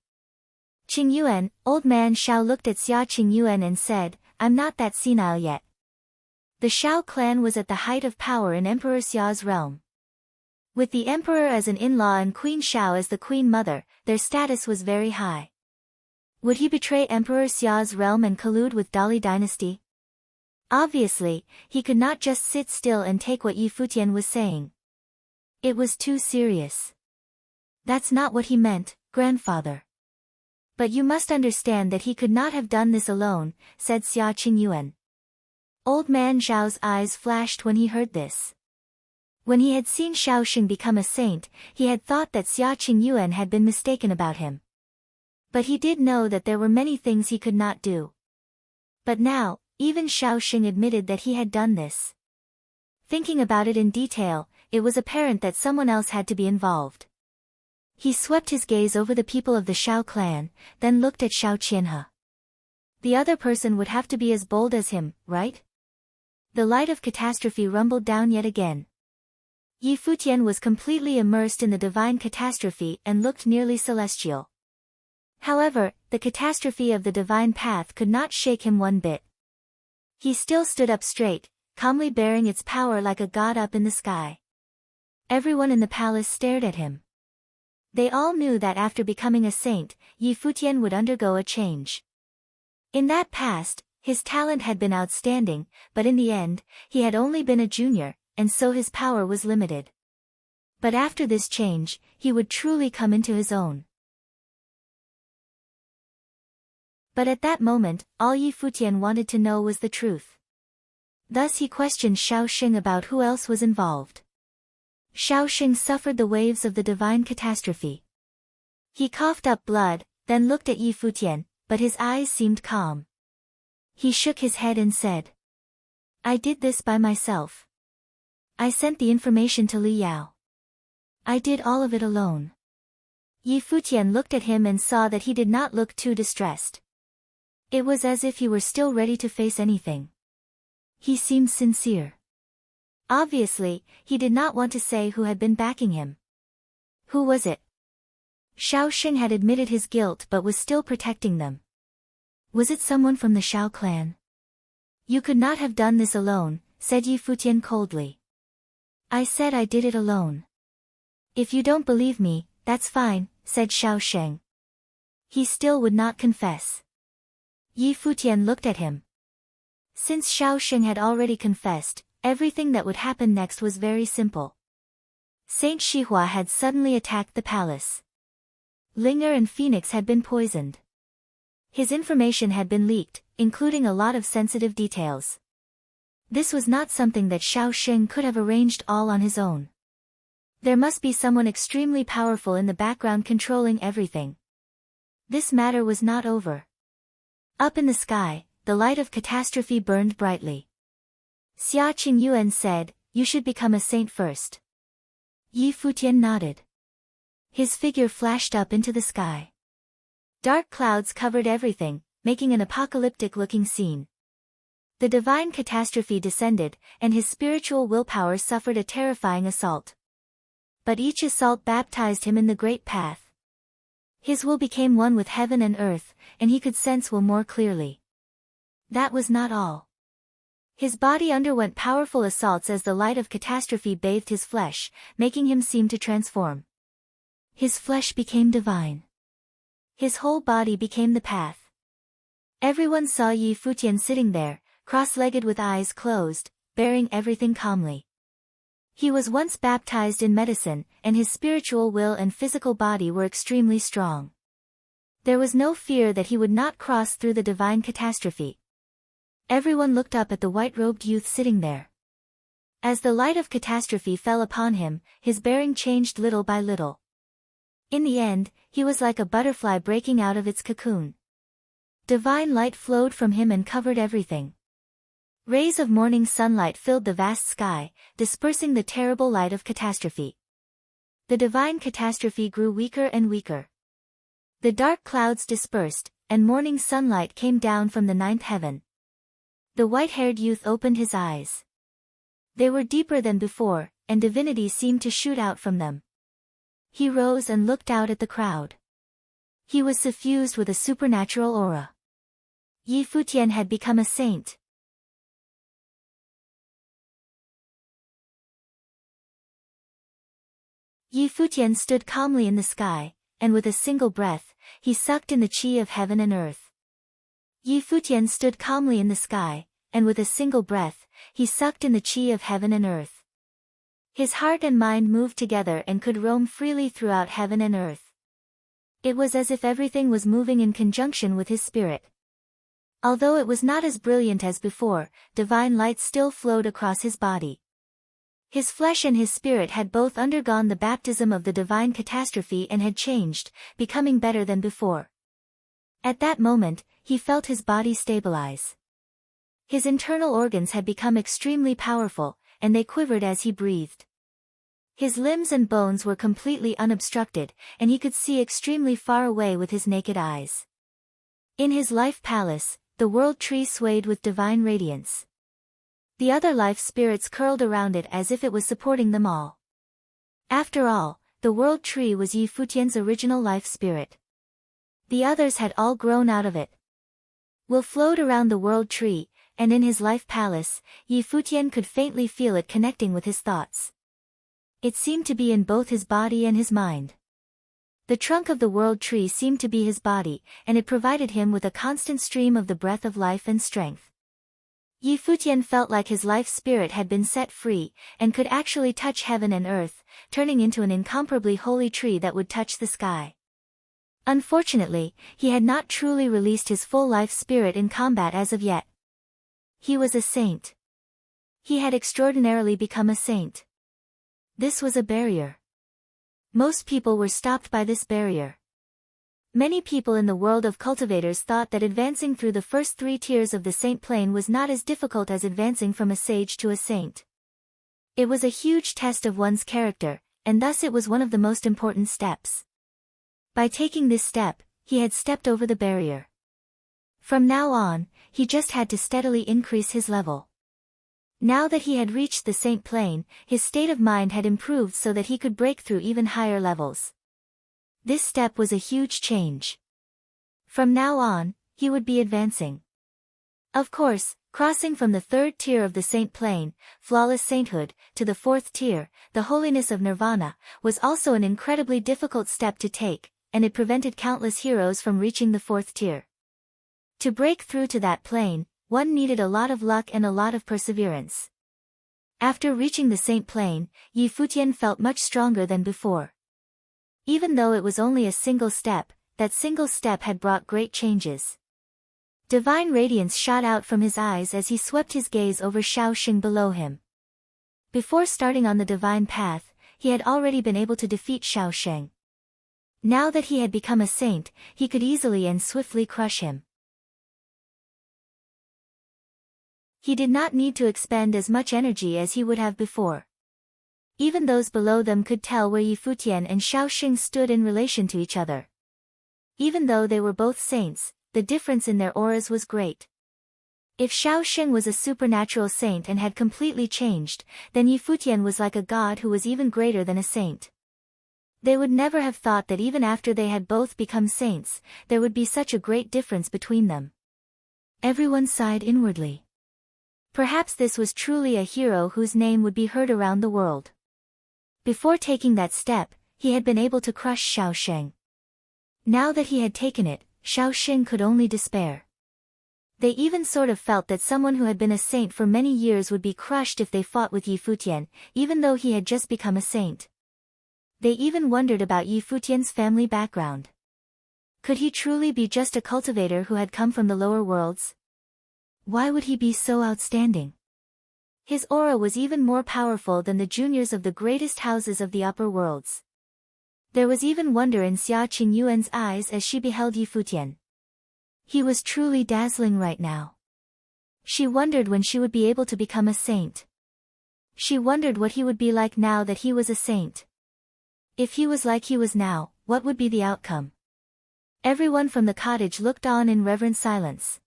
Qingyuan, Old Man Xiao looked at Xia Qingyuan and said, "I'm not that senile yet." The Xiao clan was at the height of power in Emperor Xiao's realm. With the emperor as an in-law and Queen Xiao as the queen mother, their status was very high. Would he betray Emperor Xiao's realm and collude with Dali dynasty? Obviously, he could not just sit still and take what Yi Futian was saying. It was too serious. That's not what he meant, grandfather. But you must understand that he could not have done this alone, said Xia Qingyuan. Old Man Zhao's eyes flashed when he heard this. When he had seen Xiao Sheng become a saint, he had thought that Xia Qingyuan had been mistaken about him. But he did know that there were many things he could not do. But now, even Xiao Sheng admitted that he had done this. Thinking about it in detail, it was apparent that someone else had to be involved. He swept his gaze over the people of the Xiao clan, then looked at Xiao Qianhe. The other person would have to be as bold as him, right? The light of catastrophe rumbled down yet again. Yi Futian was completely immersed in the divine catastrophe and looked nearly celestial. However, the catastrophe of the divine path could not shake him one bit. He still stood up straight, calmly bearing its power like a god up in the sky. Everyone in the palace stared at him. They all knew that after becoming a saint, Yi Futian would undergo a change. In that past, his talent had been outstanding, but in the end, he had only been a junior, and so his power was limited. But after this change, he would truly come into his own. But at that moment, all Yi Futian wanted to know was the truth. Thus he questioned Xiao Sheng about who else was involved. Xiao Sheng suffered the waves of the divine catastrophe. He coughed up blood, then looked at Yi Futian, but his eyes seemed calm. He shook his head and said, "I did this by myself. I sent the information to Li Yao. I did all of it alone." Yi Futian looked at him and saw that he did not look too distressed. It was as if he were still ready to face anything. He seemed sincere. Obviously, he did not want to say who had been backing him. Who was it? Xiao Sheng had admitted his guilt but was still protecting them. Was it someone from the Xiao clan? "You could not have done this alone," said Yi Futian coldly. "I said I did it alone." "If you don't believe me, that's fine," said Xiao Sheng. He still would not confess. Yi Futian looked at him. Since Xiao Sheng had already confessed, everything that would happen next was very simple. Saint Shihua had suddenly attacked the palace. Linger and Phoenix had been poisoned. His information had been leaked, including a lot of sensitive details. This was not something that Xiao Xing could have arranged all on his own. There must be someone extremely powerful in the background controlling everything. This matter was not over. Up in the sky, the light of catastrophe burned brightly. Xia Qingyuan said, "You should become a saint first." Yi Futian nodded. His figure flashed up into the sky. Dark clouds covered everything, making an apocalyptic-looking scene. The divine catastrophe descended, and his spiritual willpower suffered a terrifying assault. But each assault baptized him in the great path. His will became one with heaven and earth, and he could sense will more clearly. That was not all. His body underwent powerful assaults as the light of catastrophe bathed his flesh, making him seem to transform. His flesh became divine. His whole body became the path. Everyone saw Yi Futian sitting there, cross-legged with eyes closed, bearing everything calmly. He was once baptized in medicine, and his spiritual will and physical body were extremely strong. There was no fear that he would not cross through the divine catastrophe. Everyone looked up at the white-robed youth sitting there. As the light of catastrophe fell upon him, his bearing changed little by little. In the end, he was like a butterfly breaking out of its cocoon. Divine light flowed from him and covered everything. Rays of morning sunlight filled the vast sky, dispersing the terrible light of catastrophe. The divine catastrophe grew weaker and weaker. The dark clouds dispersed, and morning sunlight came down from the ninth heaven. The white-haired youth opened his eyes. They were deeper than before, and divinity seemed to shoot out from them. He rose and looked out at the crowd. He was suffused with a supernatural aura. Yi Futian had become a saint. Yi Futian stood calmly in the sky, and with a single breath, he sucked in the qi of heaven and earth. Yi Futian stood calmly in the sky, and with a single breath, he sucked in the qi of heaven and earth. His heart and mind moved together and could roam freely throughout heaven and earth. It was as if everything was moving in conjunction with his spirit. Although it was not as brilliant as before, divine light still flowed across his body. His flesh and his spirit had both undergone the baptism of the divine catastrophe and had changed, becoming better than before. At that moment, he felt his body stabilize. His internal organs had become extremely powerful, and they quivered as he breathed. His limbs and bones were completely unobstructed, and he could see extremely far away with his naked eyes. In his life palace, the world tree swayed with divine radiance. The other life spirits curled around it as if it was supporting them all. After all, the world tree was Yi Futian's original life spirit. The others had all grown out of it. Will flowed around the world tree, and in his life palace, Yi Futian could faintly feel it connecting with his thoughts. It seemed to be in both his body and his mind. The trunk of the world tree seemed to be his body, and it provided him with a constant stream of the breath of life and strength. Yi Futian felt like his life spirit had been set free, and could actually touch heaven and earth, turning into an incomparably holy tree that would touch the sky. Unfortunately, he had not truly released his full life spirit in combat as of yet. He was a saint. He had extraordinarily become a saint. This was a barrier. Most people were stopped by this barrier. Many people in the world of cultivators thought that advancing through the first 3 tiers of the saint plane was not as difficult as advancing from a sage to a saint. It was a huge test of one's character, and thus it was one of the most important steps. By taking this step, he had stepped over the barrier. From now on, he just had to steadily increase his level. Now that he had reached the saint plane, his state of mind had improved so that he could break through even higher levels. This step was a huge change. From now on, he would be advancing. Of course, crossing from the 3rd tier of the saint plane, flawless sainthood, to the 4th tier, the holiness of nirvana, was also an incredibly difficult step to take, and it prevented countless heroes from reaching the 4th tier. To break through to that plane, one needed a lot of luck and a lot of perseverance. After reaching the Saint Plain, Yi Futian felt much stronger than before. Even though it was only a single step, that single step had brought great changes. Divine radiance shot out from his eyes as he swept his gaze over Shaoxing below him. Before starting on the divine path, he had already been able to defeat Shaoxing. Now that he had become a saint, he could easily and swiftly crush him. He did not need to expend as much energy as he would have before. Even those below them could tell where Yi Futian and Shaoxing stood in relation to each other. Even though they were both saints, the difference in their auras was great. If Shaoxing was a supernatural saint and had completely changed, then Yi Futian was like a god who was even greater than a saint. They would never have thought that even after they had both become saints, there would be such a great difference between them. Everyone sighed inwardly. Perhaps this was truly a hero whose name would be heard around the world. Before taking that step, he had been able to crush Shaoxing. Now that he had taken it, Shaoxing could only despair. They even sort of felt that someone who had been a saint for many years would be crushed if they fought with Yi Futian, even though he had just become a saint. They even wondered about Yi Futian's family background. Could he truly be just a cultivator who had come from the lower worlds? Why would he be so outstanding? His aura was even more powerful than the juniors of the greatest houses of the upper worlds. There was even wonder in Xia Qingyuan's eyes as she beheld Yi Futian. He was truly dazzling right now. She wondered when she would be able to become a saint. She wondered what he would be like now that he was a saint. If he was like he was now, what would be the outcome? Everyone from the cottage looked on in reverent silence.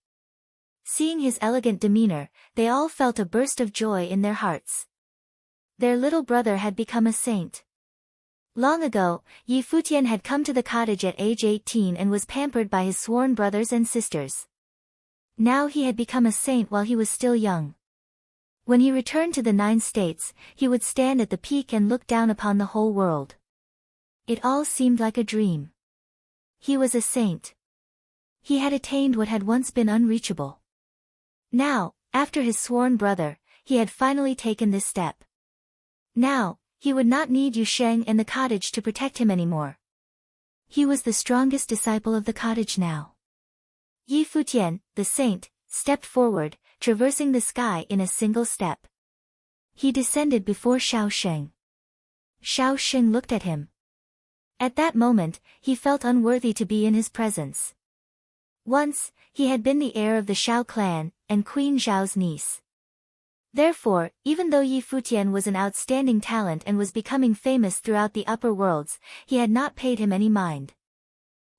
Seeing his elegant demeanor, they all felt a burst of joy in their hearts. Their little brother had become a saint. Long ago, Yi Futian had come to the cottage at age 18 and was pampered by his sworn brothers and sisters. Now he had become a saint while he was still young. When he returned to the 9 states, he would stand at the peak and look down upon the whole world. It all seemed like a dream. He was a saint. He had attained what had once been unreachable. Now, after his sworn brother, he had finally taken this step. Now, he would not need Yu Sheng and the cottage to protect him anymore. He was the strongest disciple of the cottage now. Yi Futian, the saint, stepped forward, traversing the sky in a single step. He descended before Shaoxing. Shaoxing looked at him. At that moment, he felt unworthy to be in his presence. Once, he had been the heir of the Shao clan, and Queen Zhao's niece. Therefore, even though Yi Futian was an outstanding talent and was becoming famous throughout the upper worlds, he had not paid him any mind.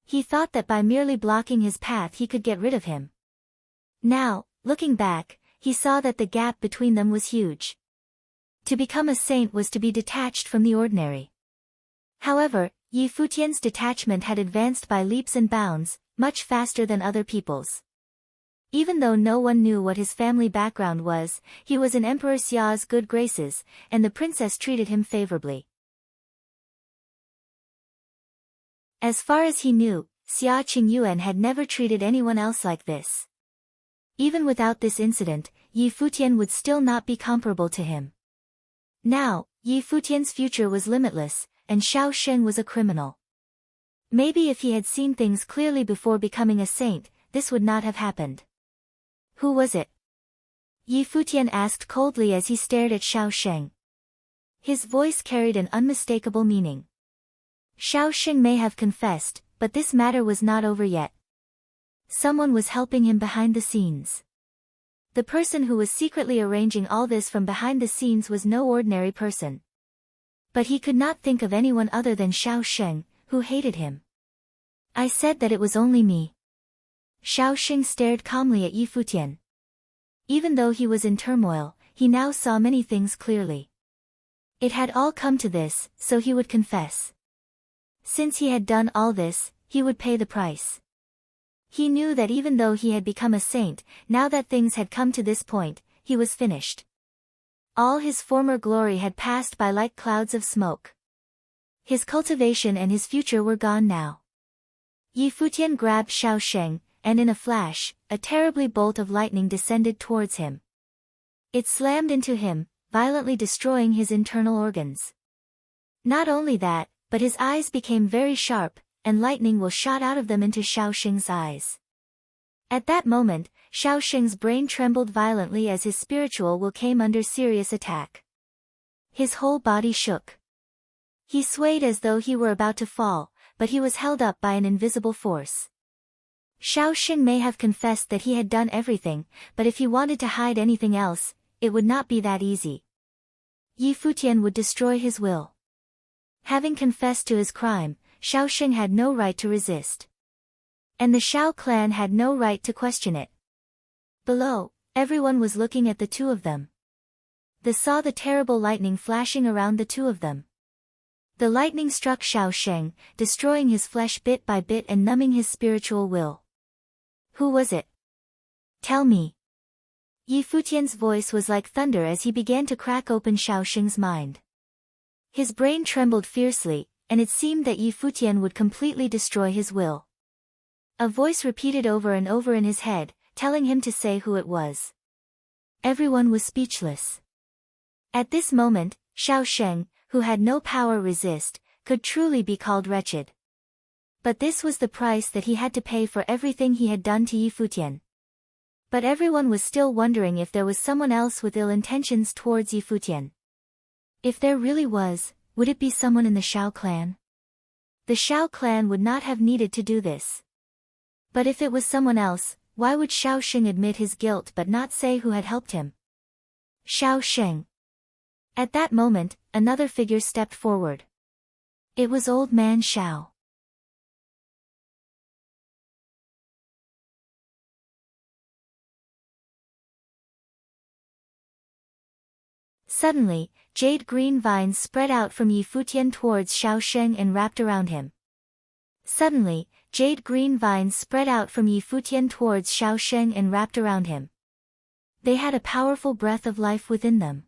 He thought that by merely blocking his path he could get rid of him. Now, looking back, he saw that the gap between them was huge. To become a saint was to be detached from the ordinary. However, Yi Futian's detachment had advanced by leaps and bounds, much faster than other people's. Even though no one knew what his family background was, he was in Emperor Xia's good graces, and the princess treated him favorably. As far as he knew, Xia Qingyuan had never treated anyone else like this. Even without this incident, Yi Futian would still not be comparable to him. Now, Yi Futian's future was limitless, and Shaoxing was a criminal. Maybe if he had seen things clearly before becoming a saint, this would not have happened. Who was it? Yi Futian asked coldly as he stared at Shaoxing. His voice carried an unmistakable meaning. Shaoxing may have confessed, but this matter was not over yet. Someone was helping him behind the scenes. The person who was secretly arranging all this from behind the scenes was no ordinary person. But he could not think of anyone other than Shaoxing, who hated him. I said that it was only me. Shaoxing stared calmly at Yi Futian. Even though he was in turmoil, he now saw many things clearly. It had all come to this, so he would confess. Since he had done all this, he would pay the price. He knew that even though he had become a saint, now that things had come to this point, he was finished. All his former glory had passed by like clouds of smoke. His cultivation and his future were gone now. Yi Futian grabbed Shaoxing, and in a flash, a terribly bolt of lightning descended towards him. It slammed into him, violently destroying his internal organs. Not only that, but his eyes became very sharp, and lightning will shot out of them into Shaoxing's eyes. At that moment, Shaoxing's brain trembled violently as his spiritual will came under serious attack. His whole body shook. He swayed as though he were about to fall, but he was held up by an invisible force. Shaoxing may have confessed that he had done everything, but if he wanted to hide anything else, it would not be that easy. Yi Futian would destroy his will. Having confessed to his crime, Shaoxing had no right to resist. And the Shao clan had no right to question it. Below, everyone was looking at the two of them. They saw the terrible lightning flashing around the two of them. The lightning struck Shaoxing, destroying his flesh bit by bit and numbing his spiritual will. Who was it? Tell me. Yi Futian's voice was like thunder as he began to crack open Shaoxing's mind. His brain trembled fiercely, and it seemed that Yi Futian would completely destroy his will. A voice repeated over and over in his head, telling him to say who it was. Everyone was speechless. At this moment, Shaoxing, who had no power resist, could truly be called wretched. But this was the price that he had to pay for everything he had done to Yi Futian. But everyone was still wondering if there was someone else with ill intentions towards Yi Futian. If there really was, would it be someone in the Shao clan? The Shao clan would not have needed to do this. But if it was someone else, why would Shaoxing admit his guilt but not say who had helped him? Shaoxing. At that moment, another figure stepped forward. It was Old Man Shao. Suddenly, jade green vines spread out from Yi Futian towards Shaoxing and wrapped around him. Suddenly, jade green vines spread out from Yi Futian towards Shaoxing and wrapped around him. They had a powerful breath of life within them.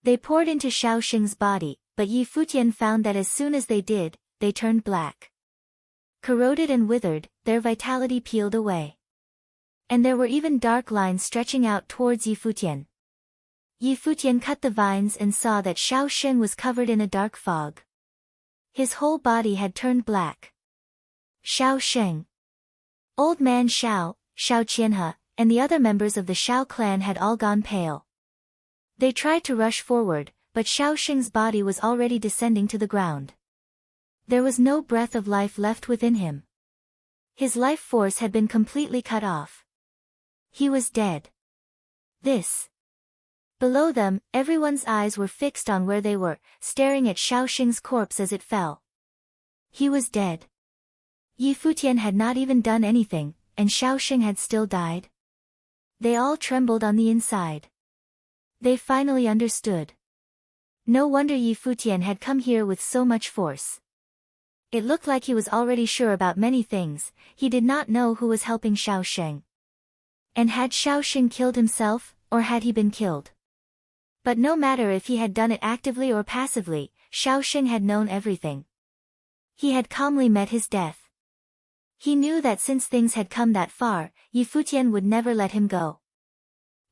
They poured into Shaoxing's body, but Yi Futian found that as soon as they did, they turned black. Corroded and withered, their vitality peeled away. And there were even dark lines stretching out towards Yi Futian. Yi Futian cut the vines and saw that Shaoxing was covered in a dark fog. His whole body had turned black. Shaoxing. Old Man Shao, Shao Qianhe, and the other members of the Shao clan had all gone pale. They tried to rush forward, but Shaoxing's body was already descending to the ground. There was no breath of life left within him. His life force had been completely cut off. He was dead. Below them, everyone's eyes were fixed on where they were, staring at Shaoxing's corpse as it fell. He was dead. Yi Futian had not even done anything, and Shaoxing had still died. They all trembled on the inside. They finally understood. No wonder Yi Futian had come here with so much force. It looked like he was already sure about many things. He did not know who was helping Shaoxing. And had Shaoxing killed himself, or had he been killed? But no matter if he had done it actively or passively, Shaoxing had known everything. He had calmly met his death. He knew that since things had come that far, Yi Futian would never let him go.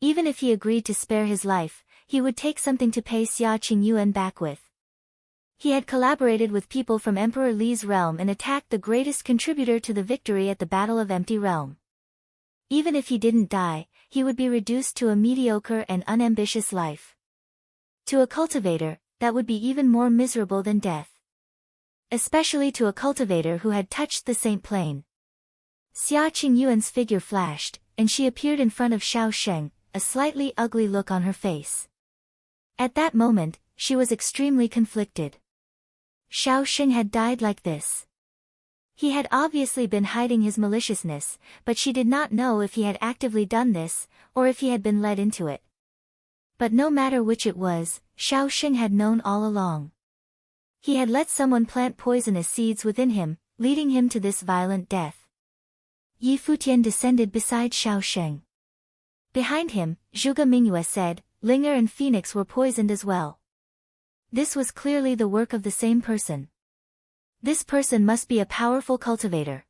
Even if he agreed to spare his life, he would take something to pay Xia Qingyuan back with. He had collaborated with people from Emperor Li's realm and attacked the greatest contributor to the victory at the Battle of Empty Realm. Even if he didn't die, he would be reduced to a mediocre and unambitious life. To a cultivator, that would be even more miserable than death. Especially to a cultivator who had touched the Saint Plane. Xia Qingyuan's figure flashed, and she appeared in front of Shaoxing, a slightly ugly look on her face. At that moment, she was extremely conflicted. Shaoxing had died like this. He had obviously been hiding his maliciousness, but she did not know if he had actively done this, or if he had been led into it. But no matter which it was, Shaoxing had known all along. He had let someone plant poisonous seeds within him, leading him to this violent death. Yi Futian descended beside Shaoxing. Behind him, Zhuge Mingyue said, Linger and Phoenix were poisoned as well. This was clearly the work of the same person. This person must be a powerful cultivator.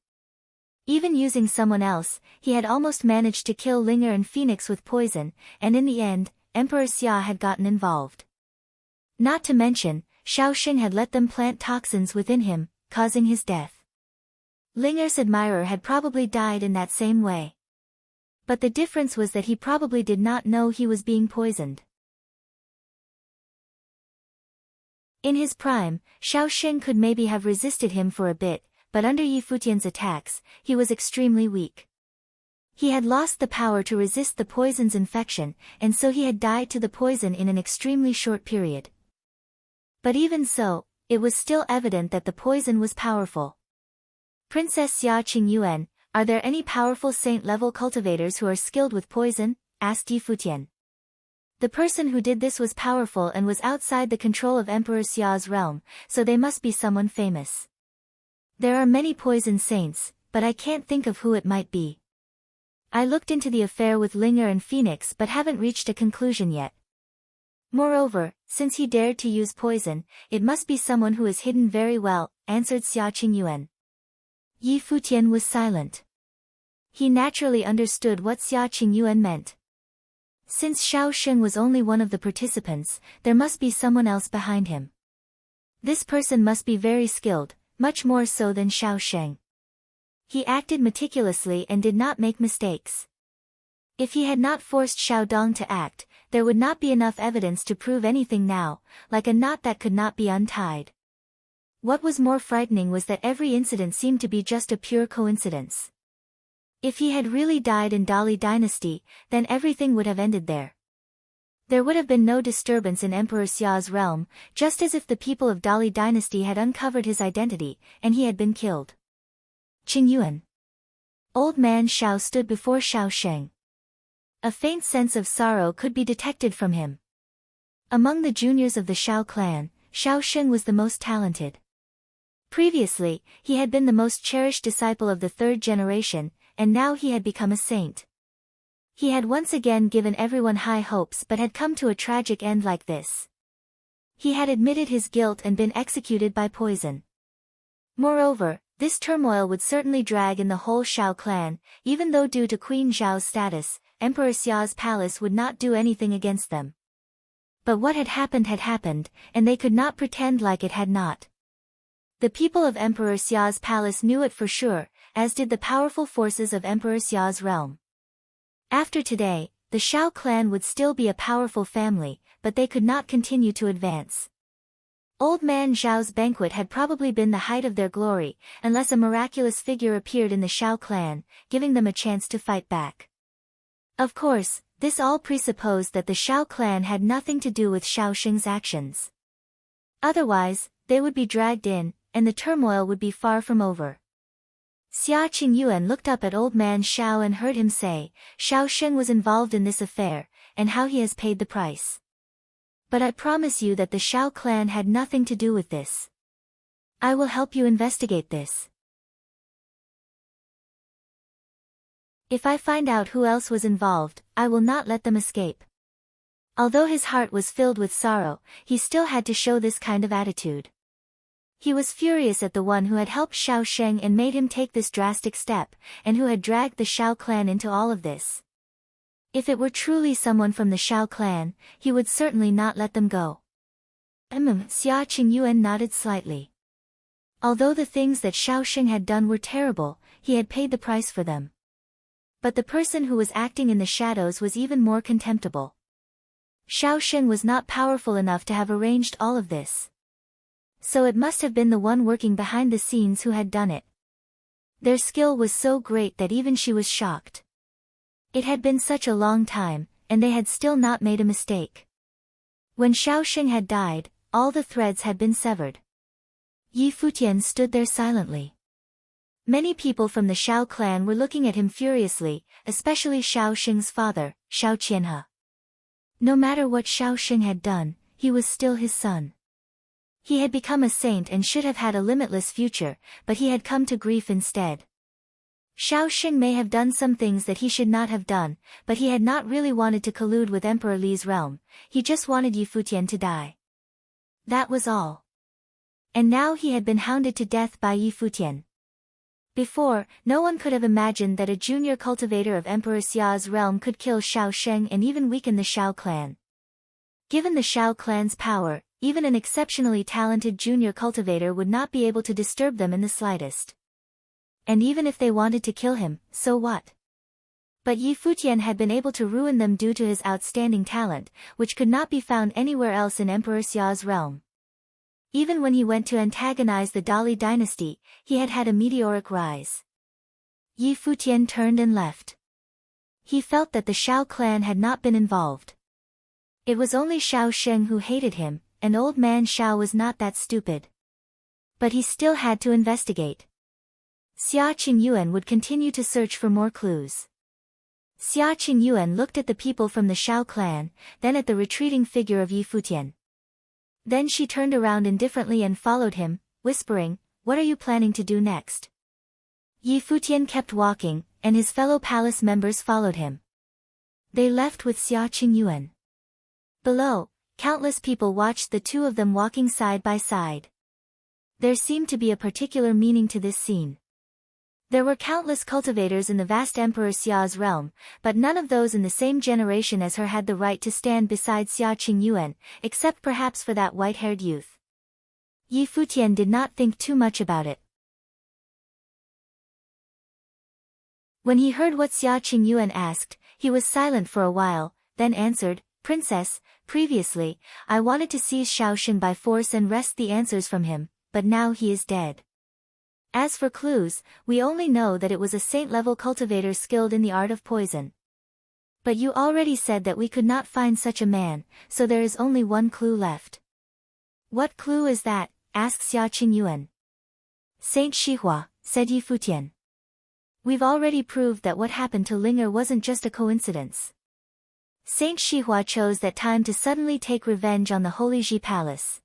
Even using someone else, he had almost managed to kill Linger and Phoenix with poison, and in the end, Emperor Xia had gotten involved. Not to mention, Shaoxing had let them plant toxins within him, causing his death. Linger's admirer had probably died in that same way. But the difference was that he probably did not know he was being poisoned. In his prime, Shaoxing could maybe have resisted him for a bit, but under Yi Futian's attacks, he was extremely weak. He had lost the power to resist the poison's infection, and so he had died to the poison in an extremely short period. But even so, it was still evident that the poison was powerful. Princess Xia Qingyuan, are there any powerful saint-level cultivators who are skilled with poison? Asked Yi Futian. The person who did this was powerful and was outside the control of Emperor Xia's realm, so they must be someone famous. There are many poison saints, but I can't think of who it might be. I looked into the affair with Linger and Phoenix but haven't reached a conclusion yet. Moreover, since he dared to use poison, it must be someone who is hidden very well, answered Xia Qingyuan. Yi Futian was silent. He naturally understood what Xia Qingyuan meant. Since Shaoxing was only one of the participants, there must be someone else behind him. This person must be very skilled, much more so than Shaoxing. He acted meticulously and did not make mistakes. If he had not forced Xiaodong to act, there would not be enough evidence to prove anything now, like a knot that could not be untied. What was more frightening was that every incident seemed to be just a pure coincidence. If he had really died in Dali dynasty, then everything would have ended there. There would have been no disturbance in Emperor Xia's realm, just as if the people of Dali dynasty had uncovered his identity, and he had been killed. Qingyuan. Old man Xiao stood before Shaoxing. A faint sense of sorrow could be detected from him. Among the juniors of the Xiao clan, Shaoxing was the most talented. Previously, he had been the most cherished disciple of the third generation, and now he had become a saint. He had once again given everyone high hopes but had come to a tragic end like this. He had admitted his guilt and been executed by poison. Moreover, this turmoil would certainly drag in the whole Xiao clan, even though due to Queen Zhao's status, Emperor Xia's palace would not do anything against them. But what had happened, and they could not pretend like it had not. The people of Emperor Xia's palace knew it for sure, as did the powerful forces of Emperor Xia's realm. After today, the Xiao clan would still be a powerful family, but they could not continue to advance. Old man Zhao's banquet had probably been the height of their glory, unless a miraculous figure appeared in the Xiao clan, giving them a chance to fight back. Of course, this all presupposed that the Xiao clan had nothing to do with Shaoxing's actions. Otherwise, they would be dragged in, and the turmoil would be far from over. Xia Qingyuan looked up at old man Xiao and heard him say, Shaoxing was involved in this affair, and how he has paid the price. But I promise you that the Xiao clan had nothing to do with this. I will help you investigate this. If I find out who else was involved, I will not let them escape. Although his heart was filled with sorrow, he still had to show this kind of attitude. He was furious at the one who had helped Shaoxing and made him take this drastic step, and who had dragged the Xiao clan into all of this. If it were truly someone from the Xiao clan, he would certainly not let them go. Xia Qingyuan nodded slightly. Although the things that Shaoxing had done were terrible, he had paid the price for them. But the person who was acting in the shadows was even more contemptible. Shaoxing was not powerful enough to have arranged all of this. So it must have been the one working behind the scenes who had done it. Their skill was so great that even she was shocked. It had been such a long time, and they had still not made a mistake. When Shaoxing had died, all the threads had been severed. Yi Futian stood there silently. Many people from the Xiao clan were looking at him furiously, especially Shaoxing's father, Xiao Qianhe. No matter what Shaoxing had done, he was still his son. He had become a saint and should have had a limitless future, but he had come to grief instead. Shaoxing may have done some things that he should not have done, but he had not really wanted to collude with Emperor Li's realm, he just wanted Yi Futian to die. That was all. And now he had been hounded to death by Yi Futian. Before, no one could have imagined that a junior cultivator of Emperor Xia's realm could kill Shaoxing and even weaken the Xiao clan. Given the Shao clan's power, even an exceptionally talented junior cultivator would not be able to disturb them in the slightest. And even if they wanted to kill him, so what? But Yi Futian had been able to ruin them due to his outstanding talent, which could not be found anywhere else in Emperor Xia's realm. Even when he went to antagonize the Dali dynasty, he had had a meteoric rise. Yi Futian turned and left. He felt that the Shao clan had not been involved. It was only Shao Sheng who hated him, and old man Shao was not that stupid. But he still had to investigate. Xia Qingyuan would continue to search for more clues. Xia Qingyuan looked at the people from the Shao clan, then at the retreating figure of Yi Futian. Then she turned around indifferently and followed him, whispering, "What are you planning to do next?" Yi Futian kept walking, and his fellow palace members followed him. They left with Xia Qingyuan. Below, countless people watched the two of them walking side by side. There seemed to be a particular meaning to this scene. There were countless cultivators in the vast Emperor Xia's realm, but none of those in the same generation as her had the right to stand beside Xia Qingyuan, except perhaps for that white-haired youth. Yi Futian did not think too much about it. When he heard what Xia Qingyuan asked, he was silent for a while, then answered, "Princess, previously, I wanted to seize Shaoxing by force and wrest the answers from him, but now he is dead. As for clues, we only know that it was a saint-level cultivator skilled in the art of poison. But you already said that we could not find such a man, so there is only one clue left." "What clue is that?" asked Xia Qingyuan. "Saint Shihua," said Yi Futian. "We've already proved that what happened to Linger wasn't just a coincidence. Saint Shihua chose that time to suddenly take revenge on the Holy Ji Palace.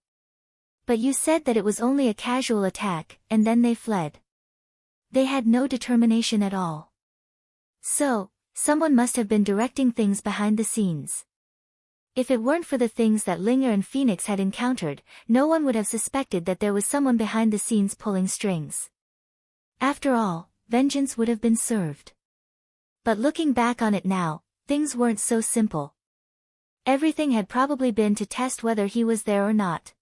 But you said that it was only a casual attack, and then they fled. They had no determination at all. So, someone must have been directing things behind the scenes. If it weren't for the things that Linger and Phoenix had encountered, no one would have suspected that there was someone behind the scenes pulling strings. After all, vengeance would have been served. But looking back on it now, things weren't so simple. Everything had probably been to test whether he was there or not.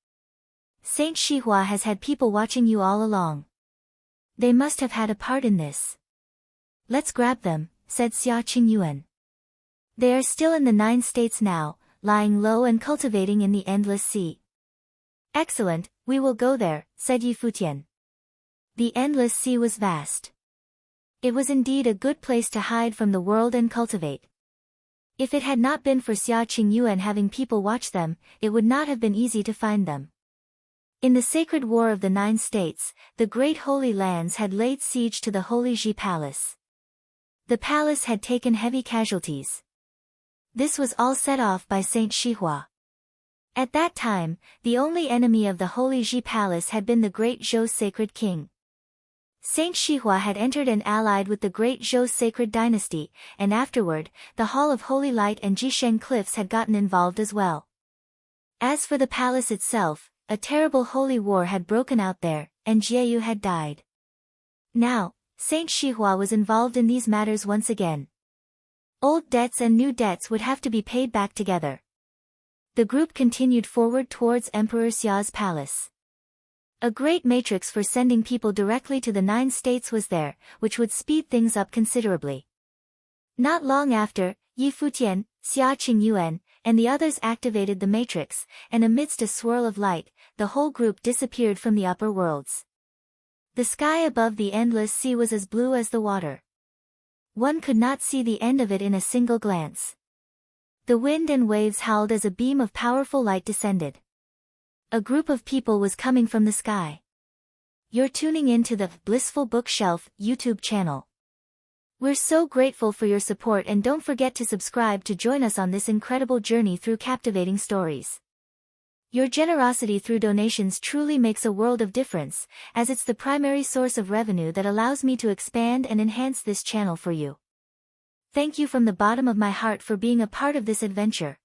Saint Shihua has had people watching you all along. They must have had a part in this." "Let's grab them," said Xia Qingyuan. "They are still in the 9 states now, lying low and cultivating in the endless sea." "Excellent, we will go there," said Yi Futian. The endless sea was vast. It was indeed a good place to hide from the world and cultivate. If it had not been for Xia Qingyuan having people watch them, it would not have been easy to find them. In the sacred war of the 9 states, the great holy lands had laid siege to the Holy Ji Palace. The palace had taken heavy casualties. This was all set off by Saint Shihua. At that time, the only enemy of the Holy Ji Palace had been the great Zhou sacred king. Saint Shihua had entered and allied with the great Zhou sacred dynasty, and afterward, the Hall of Holy Light and Jisheng Cliffs had gotten involved as well. As for the palace itself, a terrible holy war had broken out there, and Jieyu had died. Now, Saint Shihua was involved in these matters once again. Old debts and new debts would have to be paid back together. The group continued forward towards Emperor Xia's palace. A great matrix for sending people directly to the 9 states was there, which would speed things up considerably. Not long after, Yi Futian, Xia Qingyuan, and the others activated the matrix, and amidst a swirl of light, the whole group disappeared from the upper worlds. The sky above the endless sea was as blue as the water. One could not see the end of it in a single glance. The wind and waves howled as a beam of powerful light descended. A group of people was coming from the sky. You're tuning in to the Blissful Bookshelf YouTube channel. We're so grateful for your support, and don't forget to subscribe to join us on this incredible journey through captivating stories. Your generosity through donations truly makes a world of difference, as it's the primary source of revenue that allows me to expand and enhance this channel for you. Thank you from the bottom of my heart for being a part of this adventure.